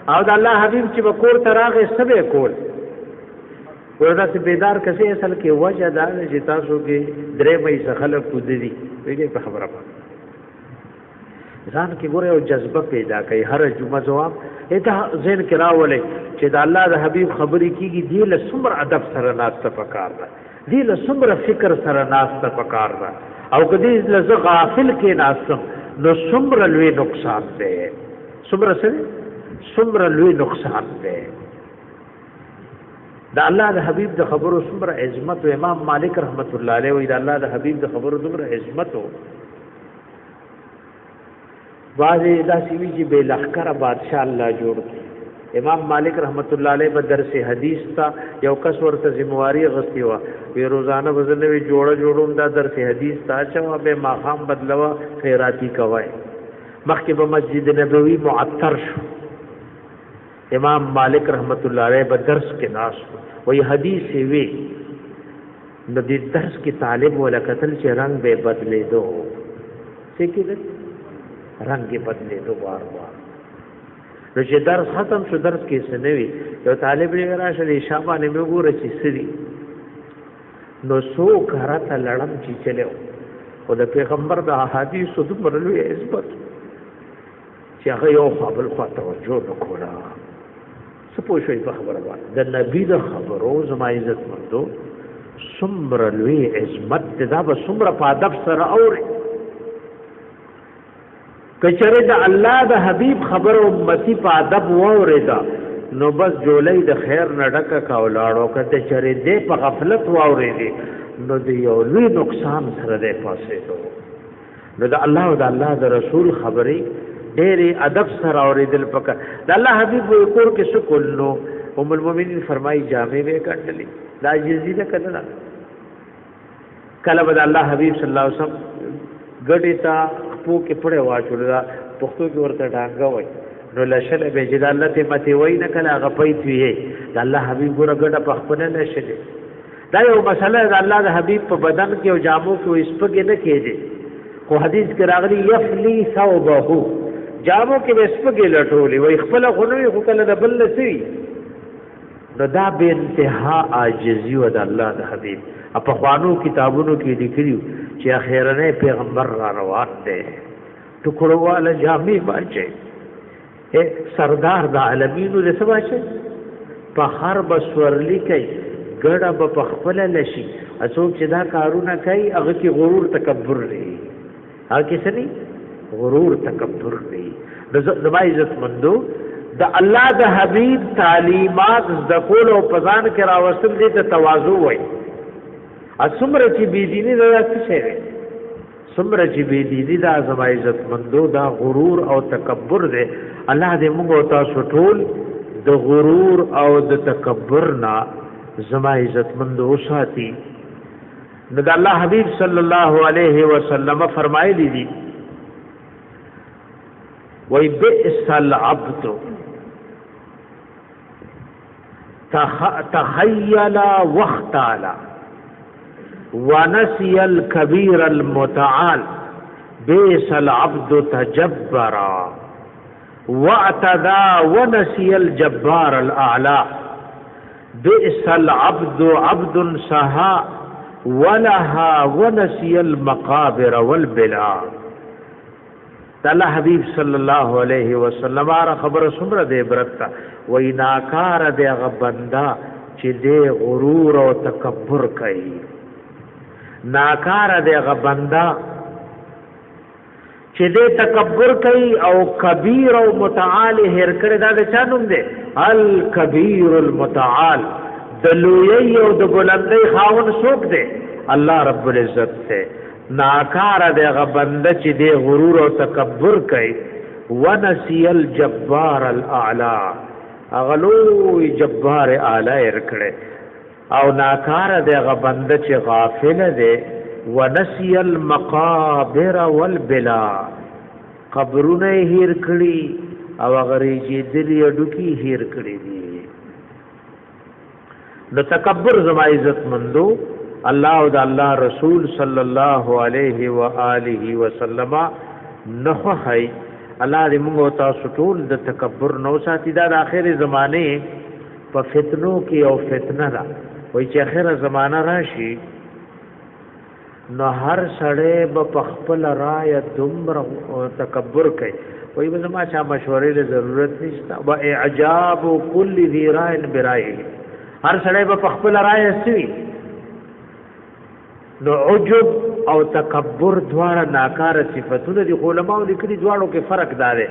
Speaker 1: او د الله حبیب چې بکور تراغه سبه کول وردا چې بیدار کسي اصل کې وجه دا چې تاسو کې درې مې خلک کو دي ویګه په خبره پات ځان کې ګوره او جذبه پیدا کوي هر جمعه جواب اته ذهن کې راولې چې د الله د حبیب خبرې کیږي دی له څومره ادب سره ناسته پکار ده دی له څومره فکر سره ناسته پکار ده او کدی له غافل کې ناسم نو څومره لوی نقصان ده څومره لوی نقصان ده د الله د حبیب د خبرو څومره عظمت او امام مالک رحمت الله علیه وی د الله د حبیب د خبرو څومره عظمت او واځي دا سیوی چې به لخر بادشاہ الله جوړ کی امام مالک رحمت الله علیه په درس حدیث تا یو کس ورته ذمہواری غستی وا وی روزانه وزنوي جوړوم دا درس حدیث تا چې به ماقام بدلوا خیراتی کوي مخکې په مسجد نبوي معطر شو امام مالک رحمت الله علیه په درس کې ناس وی حدیث وی د دې درس کې طالب ولا قتل چې رنگ به بدلې دو څه کې رنگ بدلې دو بار نو چې درس ختم شو درس کې سنوي یو طالب یې راشه د شابانه مې ګوره چې سری نو سو کرته لړم چې چلو او د پیغمبر د احادیث د مرلوې عزت چې هغه یو خپل خاطر توجه وکړه څه پوښي په خبره باندې د نبی د خبرو زما عزت مندو څومره لوی عظمت دا به څومره په ادب سره اوري کچره د الله د حبیب خبر امتی په ادب واورېدا نو بس جولای د خیر نډکه کاولاړو کته چره دې په غفلت واورېدي نو د یو لوی نقصان سره دې پاسې دو نو د الله او د الله د رسول خبرې ډېرې ادب سره اورېدل پکا د الله حبیب کور کې شکل نو ام المؤمنین فرمایي جامع به کټلې دا یزید کله کله بد الله حبیب صلی الله علیه وسلم ګډې تا خپو کې پړې واچول دا پښتو کې ورته ډانګه وای نو لشل به جلالت مته وای نه کله غپې وی د الله حبیب ګره ګډه په خپل نه شله دا یو مسله د الله د حبیب په بدن کې او جامو کې اسپګې نه کېږي خو حدیث کې راغلی یفلی ثوبه جامو کې اسپګې لټولې وای خپل غنوي خو کله د بل نسی نو دا به انتها عاجزی و د الله د حبیب په خوانو کتابونو کې لیکلي چې اخیرنه پیغمبر را روان دی ټکړو والا جامې باچي سردار د عالمینو له سبا شي په هر بسورلی کوي ګډه په خپل لشي اسوک چې دا کارونه کوي هغه کې غرور تکبر لري هغه کې سني غرور تکبر لري د عزت مندو د الله د حبیب تعلیمات د کول او پزان کې راوستل دي ته تواضع وای اسمره چې بی دیني دا څه شي سمره چې بی دیني دا زما عزت مندو دا غرور او تکبر دی الله دې موږ تاسو ټول د غرور او د تکبر نه زما عزت مندو ساتي نو د الله حبیب صلی الله علیه وسلم فرمایلی دي وای بئس العبد تخیل واختال ونسي الكبير المتعال بئس العبد تجبرا واعتدى ونسي الجبار الاعلى بئس العبد عبد سها ولها ونسي المقابر والبلا الله حبیب صلی الله علیه وسلم را خبر سمره دې برتا وای ناکار دې غبندا چې دې غرور او تکبر کوي ناکار دې غبندا چې دې تکبر کوي او کبیر او متعال هر کړه دا د چا نوم دی الکبیر المتعال د لوی او د بلندۍ خاون څوک دی الله رب العزت ته ناکار دغه بنده چې د غرور او تکبر کوي ونسی الجبار الاعلى اغلو جبار اعلی ورکړي او ناکار دغه بنده چې غافل دی ونسی المقابر والبلا قبرونه هیر کړي او غری چې دلی ډوکی هیر کړي دي نو تکبر زما عزت مندو الله او د الله رسول صلی الله علیه و آله وسلم نه هي الله دې موږ تاسو ټول د تکبر نو ساتي دا د اخر زمانه په فتنو کې او فتنه را وای چې اخر زمانہ راشي نو هر سړی په خپل رائے دمر تکبر کوي وای به ما چا مشورې له ضرورت نشته و اعجاب کل ذی رائے برائے هر سړی په خپل رائے سوي نو عجب او تکبر دواړه ناکاره صفاتونه دي علماء لیکلي دواړو کې فرق دار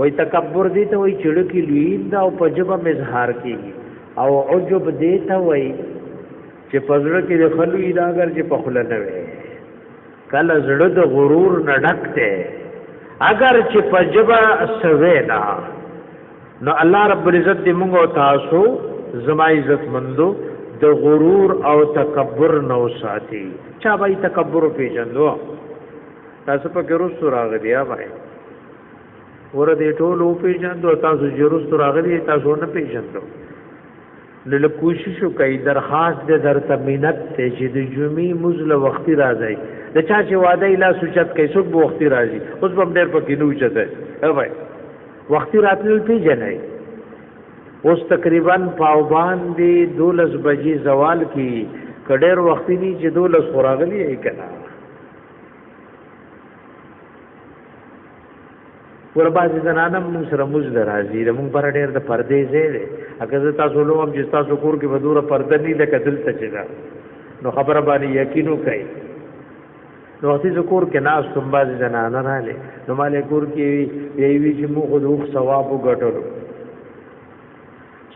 Speaker 1: وای تکبر دي ته وای چړ کې لوی دا او پجبه مظهار کیږي او عجب دي ته وای چې پزړه کې د خلوی دا اگر چې په خله نه وي کله زړه د غرور نه ډکته اگر چې پجبه سوي نه نو الله رب العزت دې موږ او تاسو زما عزت مندو د غرور او تکبر نو ساتي چا بای تکبر پیژندو تاسو په ګرو راغلی یا بای ور دې ټول پیژندو تاسو جرو راغلی تاسو نه پیژندو لله کوشش وکي درخواست دې درته مينت ته چې د جمعې مزله وختي راځي د چا چې وعده لا سوچت کوي څوک به وختي راځي اوس به ډېر پکې نو چته ها بای وختي راتل پیژنئ اوس تقریبا پاوبان دی 12 بجې زوال کی کډیر وختي ني چې 12 خوراغلی ای کنا ور باندې زنانم موږ سره موږ درازي موږ پر ډیر د پردې زه اګه تاسو له هم چې تاسو کور کې بدوره پرده نه لکه دلته چې نو خبره باندې یقینو کوي نو وختي ذکر کې ناس تم باز زنانه رااله نو مالې کور کې یوي چې موږ دوه ثواب وګټلو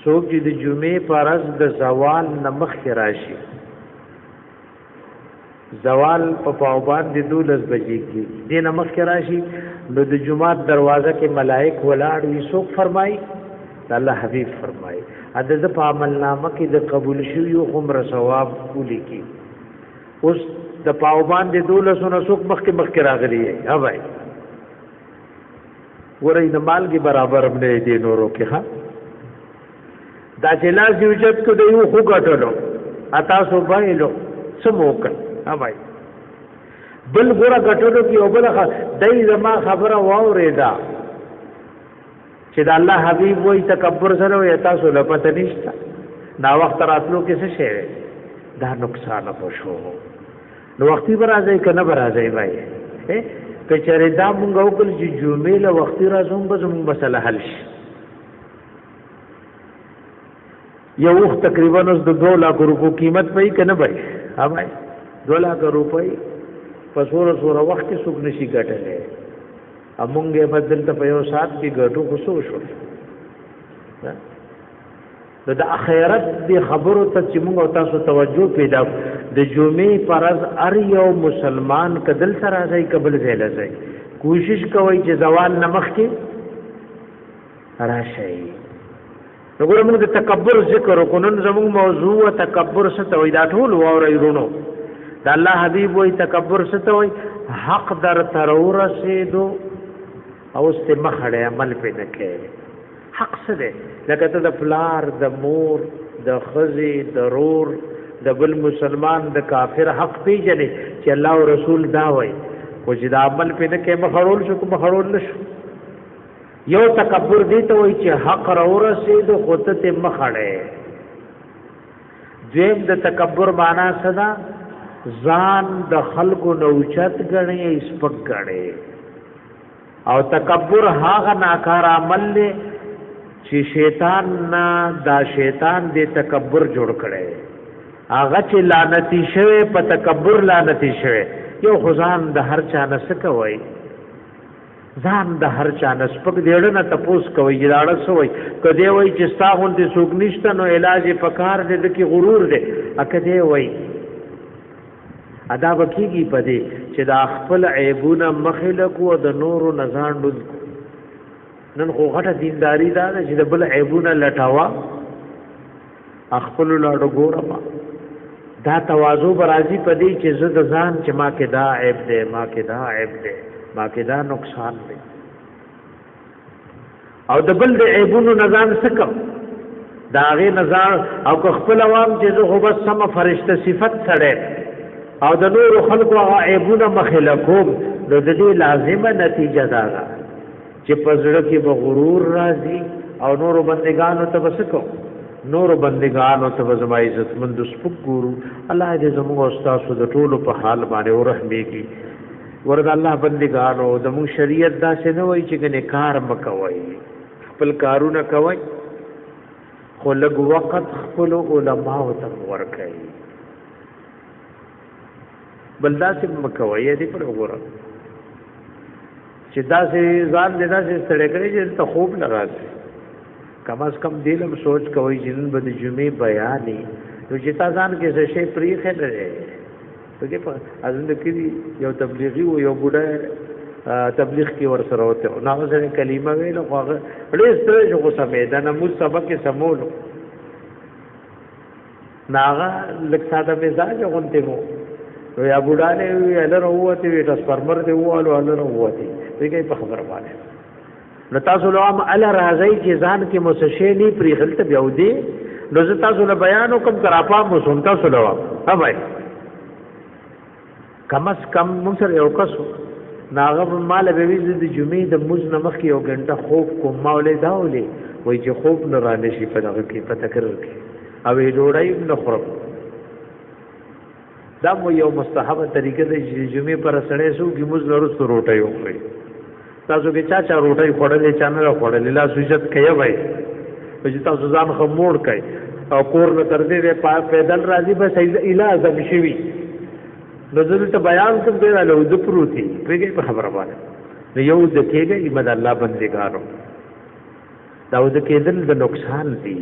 Speaker 1: څوک چې د جمعې پرز د زوال نمخ راشي زوال په پاوبان د 12 بجې کې د نمخ راشي نو د جمعات دروازه کې ملائک ولاړ وي څوک فرمایي الله حبیب فرمایي اده د عمل نامه کې د قبول شوی عمر ثواب کولی کی اوس د پاوبان د 12 سو څوک مخ راغلی ہے بھائی ورې د مال کې برابر هم نه دي نورو کې ها دا چې لاس دی وجد کو دی خو غټلو اتا سو بایلو سموک ها بھائی بل ګره غټلو کې او بل دای زما خبره واورېدا چې د الله حبيب وای تکبر سره وای تاسو له پته نشته نا وخت راتلو کې څه شي دا نقصان پوشو نو وختي برازي کنه برازي وای که چېرې دا مونږ وکړو چې جمعې له وختي راځم به زموږ مسله حل شي یو وخت تقریبا اوس د 2 لک روپو قیمت پي کنه بای ها بای 2 لک روپۍ په سوره وخت کې څوک نشي ګټلې امونګه بدل ته په یو سات کې ګټو خصو شو د اخرت دی خبرو ته چې موږ تاسو توجه پیدا د جمعې فرض ار یو مسلمان کدل سره راځي قبل ځای لځي کوشش کوي چې زوال نمخ کې راشي وګورئ موږ د تکبر ذکر وکړو نن زموږ موضوع تکبر څه ته وي دا ټول واوري ورونو د الله حبيب وي تکبر څه ته وي حق در ترور رسیدو او استمخړه عمل پې نه کوي حق څه دی لکه ته د پلار د مور د خزي د رور د بل مسلمان د کافر حق پیژنې چې الله او رسول دا وایي خو چې دا عمل پې نه کوي مخړول شو کو مخړول نشو یو تکبر دی ته وایي چې حق راورسېدو خو ته مخړې دویم د تکبر معنا څه ده ځان د خلقو نوچت غړي سپک غړي او تکبر هاغه ناکار عمل له چې شیطان نه دا شیطان دې تکبر جوړ کړي هغه چې لعنتی شوی په تکبر لعنتی شوی یو خدان د هر چا نسکه وای ځان د هر چا نسپک دیړه نه تپوس کوي جلاړه سوی کدی وای چې ستاغون دې سوق نشته نو علاج پکار دې کې غرور دې اکدی وای ادا وکیږي پدې چې دا خپل عیبونه مخلقو او د نورو نزان ډود نن خو غټه دینداری دا چې د بل عیبونه لټاوا خپل لاړو ګورما دا تواضع برازي پدې چې زه د ځان چې ما کې دا عیب دې ما کې دا عیب دې ما کې دا نقصان دې او د بل د عیبونو نزان سکم دا غي نزان او خپل عوام چې زه خو بس سم فرشته صفت سره او د نور خلقو عیبونه مخلقوم نو د دې لازمه نتیجه دا ده چې پزړه کې به غرور راځي او نور بندگانو ته وسکو نور بندگانو ته زما عزت مند سپک ګورو الله دې زموږ استاد د ټولو په حال باندې ورحمېږي ورته الله بندگانو د مو شریعت دا څه نه وایي چې کنه کار مکوي خپل کارونه کوي خو لږ وخت خپل علماء ته ورکړي بلدا سے مکوي دې پر وګوره چې دا سي ځان دې دا سي ستړي کړي چې ته خوب لګاسي کم از کم دلم سوچ کوي چې نن به د جمعې بیانې نو چې تا ځان کې څه شي پریخه لري ته کې په ازند کې یو تبلیغي او یو بوډا تبلیغ کې ور سره وته نو هغه کلمه ویل خو هغه ډېر ستړي شو سمې دا نو سبق کې سمولو ناغه لک ساده مزاج غونته مو نو یا بوډانه وی الره وته وی ټرانسفارمر دی ووالو الره وته دغه په خبره باندې نو تاسو له عام ال راځي چې ځان کې مسشې نه پری خلت بیا ودی نو تاسو له بیان کوم کراپا مو سنتا سره ها بھائی کم از کم موږ سره یو کسو ناغه مال به وی د جمعې د موز نمخ یو غنټه خوب کوم مولې داولې وای چې خوب نه را نشي په دغه کې په تکرر کې او ډوړای نه خورم دا مو یو مستحبه طریقه د جمعې پر سړې سو کې موږ ورسره روټي وخوري تاسو کې چا روټي خوړلې چانه خوړلې لا سوجت کوي وای چې تاسو ځان خموړ کوي او کور نه تر دې په پیدل راځي بس علاج بشوي نظر ته بیان کوم دی له د پروتي په خبره باندې نو یو د کېږي ایمد الله بندګارو دا د کېدل د نقصان دی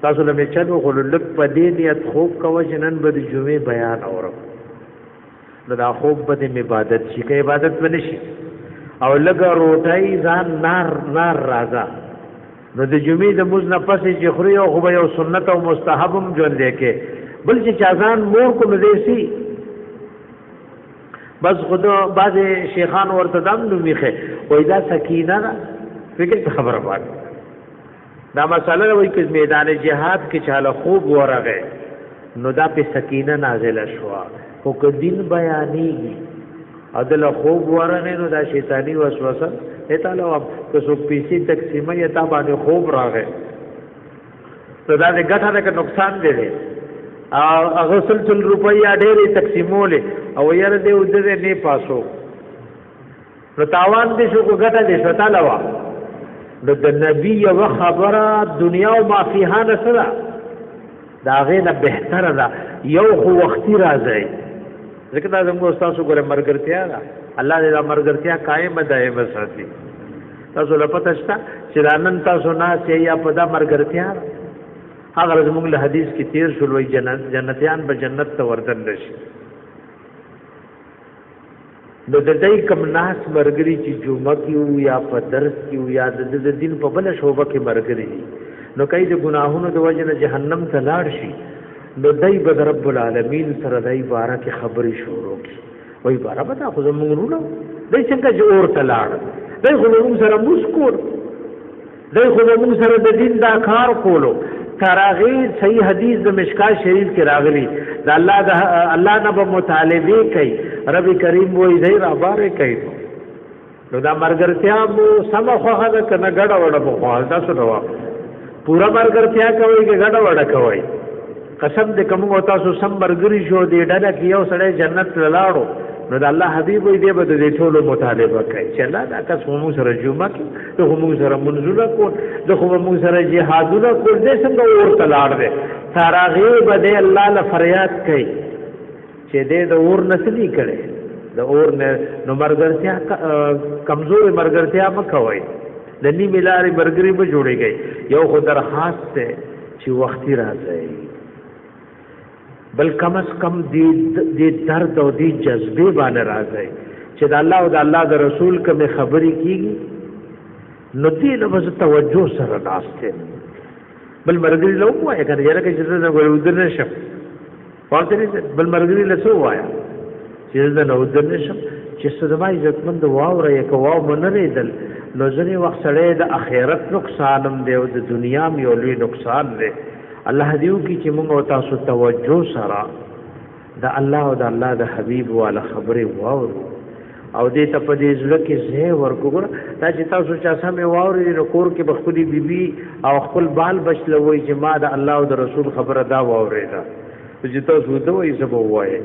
Speaker 1: تاسو له چلو غلک په دې نیت خوب کوي چې نن به د جمعې بیان اورم نو دا خوب به د عبادت شي کې عبادت ونشي او لګا روټای ځان نار راځه نو د جمعې د موز نه پسې چې خوري او خو به یو سنت او مستحبم ژوند دی کې بل چې چازان مور کو مدیسی بس خدا بعض شیخان ورته دم نو میخه وای دا سکینه فکر خبره باندې دا مساله وای چې میدان جهاد کې چاله خوب ورغه نو دا په سکینه نازله شو او که دین بیانېږي عدل خوب ورغه نو دا شیطانی وسوسه ته تعالی که سو پیسې تقسیمه یا تا باندې خوب راغې نو دا د ګټه ده که نقصان دی دی هغه سل روپۍ ډېرې تقسیمولې او یاره دی اوده دی نه پاسو نو تاوان دې شو کو ګټه دې شو تعالی وا نو د نبی یو خبره دنیا او ما فيها نسره دا غینه بهتره ده یو خو وختي راځي ځکه دا زموږ استاد ګوره مرګرتیا ده الله دې دا مرګرتیا قائم دائم ساتي تاسو لپاره شته چې نن تاسو نه یا په دا مرګرتیا هغه زموږ له حدیث کې تیر شول وي جنتیان به جنت ته وردن نشي نو د دې کوم ناس مرګري چې جمعه کې یا په درس کې یا د دین په بل شوبه کې مرګري نو کای د ګناهونو د وجه نه جهنم ته لاړ شي نو دای به رب العالمین سره دای بارا کې خبري شروع کی وای بارا بتا خو زمونږ ورو دای څنګه جوړ ته لاړ دای خو موږ سره مسکور دای خو موږ سره د دین دا کار کولو تراغی صحیح حدیث د مشکات شریف کې راغلی دا الله نه به مطالبه کوي رب کریم وې دې را بارې کوي نو دا مرګرتیا مو سم خو هغه کنه ګډه وډه په خپل تاسو نو پورا مرګرتیا کوي کې ګډه وډه کوي قسم دې کوم او تاسو سم مرګري شو دې ډله کې یو سړی جنت لاړو نو دا الله حبيب دې به دې ټولو مطالبه کوي چې الله دا کس مو سره جمعه کې ته مو سره منځونه کو د مو سره جهادونه کو دې څنګه ورته لاړ دې ساراغي به دې الله له فریاد کوي چې دې د اور نسلی کړي د اور نو مرګرتیا کمزور مرګرتیا مکوي د نیمه لارې مرګري به جوړيږي یو خو درخواست ته چې وختي راځي بل کم از کم دې درد او دې جذبه باندې راځي چې د الله او د الله د رسول کوم خبرې کیږي نو دې له وځ توجه سره ناشته بل مرګري له وایي کنه یاره کې چې نه غوړو درنه شم پاتې بل مرګري له سو وایا چې نه ودرنه شم چې سزما عزتمند واوره یک واو منریدل نو ځنې وخت سره د اخرت نقصانم دی او د دنیا یو لوی نقصان دی الله دیو کی چې موږ او تاسو توجه سره د الله او د الله د حبیب والا خبره واورو او دې ته په دې ځل کې زه ورکوګر دا چې تاسو چا سمې واوري نو کور کې بخولي بیبي او خپل بال بچلوي چې ما د الله او د رسول خبره دا واورېدا چې تاسو دوی سبو وایي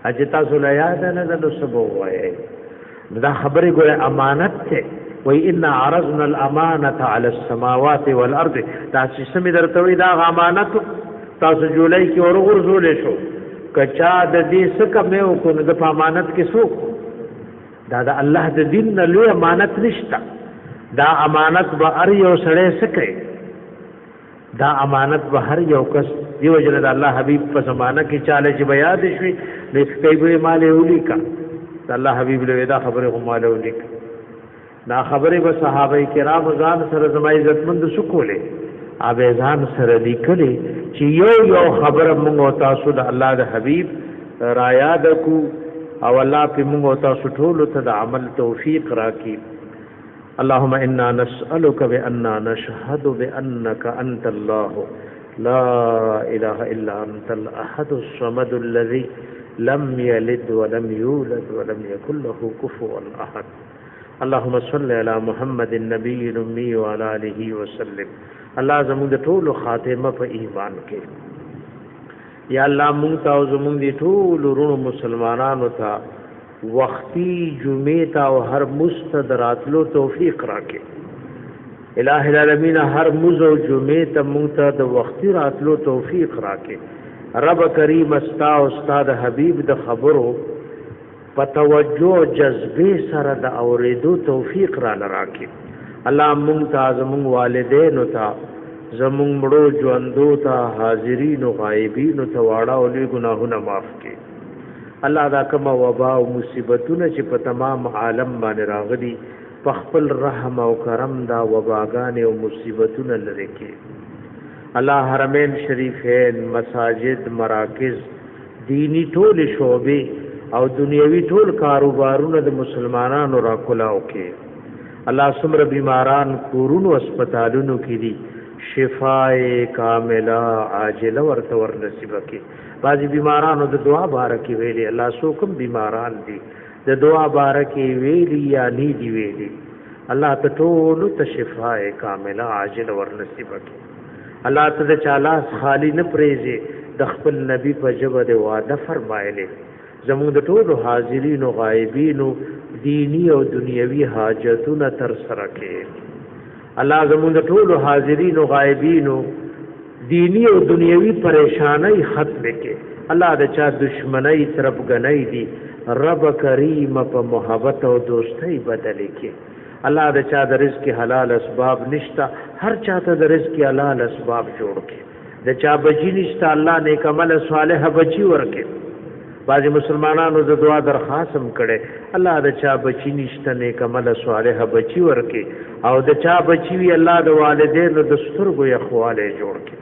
Speaker 1: اجه تاسو لا یاد نه د سبو وایي دا خبره ګوره امانت ته وای ان عرضنا الامانه على السماوات والارض دا چې سمې درته وي دا امانت تاسو جولای کې ورغورځول شو کچا د دې څخه مې وکړو د امانت کې څوک دا د الله د دین نه لوی امانت نشته دا امانت به هر یو سړی سکه دا امانت به هر یو کس دیو جن د الله حبیب په زمانہ کې چاله چې بیا د شوي د کایبه مال اولیکا د الله حبیب له دا خبره هم مال اولیکا دا خبره به صحابه کرام ځان سره زما عزتمند شکولې اوبه ځان سره لیکلې چې یو خبره موږ او تاسو د الله د حبیب را یاد کو او الله په موږ او تاسو ټول ته د عمل توفیق راکړي اللهم انا نسالک باننا نشهد بانك انت الله لا اله الا انت الاحد الصمد الذي لم يلد ولم يولد ولم يكن له كفوا احد اللهم صل على محمد النبي الامي وعلى اله وسلم الله زموږ ټول خاتمه په ایمان کې یا الله مونږ ته او زموږ دي ټول ورونو مسلمانانو ته وختي جمعه ته او هر مستدراتلو توفیق راکړي الٰه العالمین هر مزو جمعه ته مونږ ته د وختي راتلو توفیق راکړي رب کریم استا او استاد حبیب د خبرو په توجه جذبه سره د اوریدو توفیق را لراکړي الله مونږ ته زموږ والدین او ته زمون مړو ژوندو ته حاضرین او غایبین ته واړه او لوی ګناهونه معاف کړي الله دا کوم وبا او مصیبتونه چې په تمام عالم باندې راغلي په خپل رحم او کرم دا وباګان او مصیبتونه لری کړي الله حرمین شریفین مساجد مراکز دینی ټول شعبې او دنیوي ټول کاروبارونه د مسلمانانو را کولاو کړي الله سمره بیماران کورونو هسپتالونو کې دي شفای کامله عاجله ورته ور نصیب کړي بعضی بیمارانو د دعا بارکی ویلي الله سو کوم بیماران دي د دعا بارکی ویلي یا نی دی ویلي الله ته ټول ته شفای کامله عاجله ور نصیب کړي الله ته چاله خالی نه پریزي د خپل نبی په جبه د وعده فرمایلی زموږ د ټولو حاضرین او غایبین دینی او دنیوي حاجتونه تر سره کړي الله زموږ د ټولو حاضرین او غایبین دینی او دنیوي پریشانای ختم کړي الله د چا دشمنی طرف غنۍ دي رب کریم په محبت او دوستۍ بدل کړي الله د چا د رزق حلال اسباب نشتا هر چاته د رزق حلال اسباب جوړ کړي د چا بچی نشتا الله نیک عمل صالح بچی ورکړي بعض مسلمانانو د دعا درخواست هم کړي الله د چا بچی نشتا نیک عمل صالح بچی ورکړي او د چا بچی وی الله د والدینو د سترګو یخواله جوړ کړي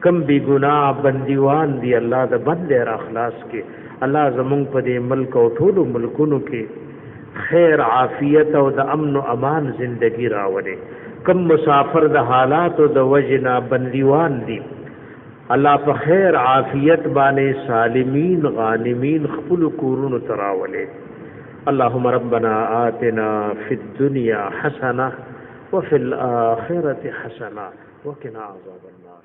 Speaker 1: کم بی ګناه بندیوان دی الله د بندې را خلاص کړي الله زمونږ په دې ملک او ټولو ملکونو کې خیر عافیت او د امن او امان زندگی راوړي کم مسافر د حالات او د وجنا بندیوان دي الله په خیر عافیت باندې سالمین غانمین خپل کورونو تراولي اللهم ربنا آتنا فی الدنيا حسنه وفي الاخره حسنه وقنا عذاب النار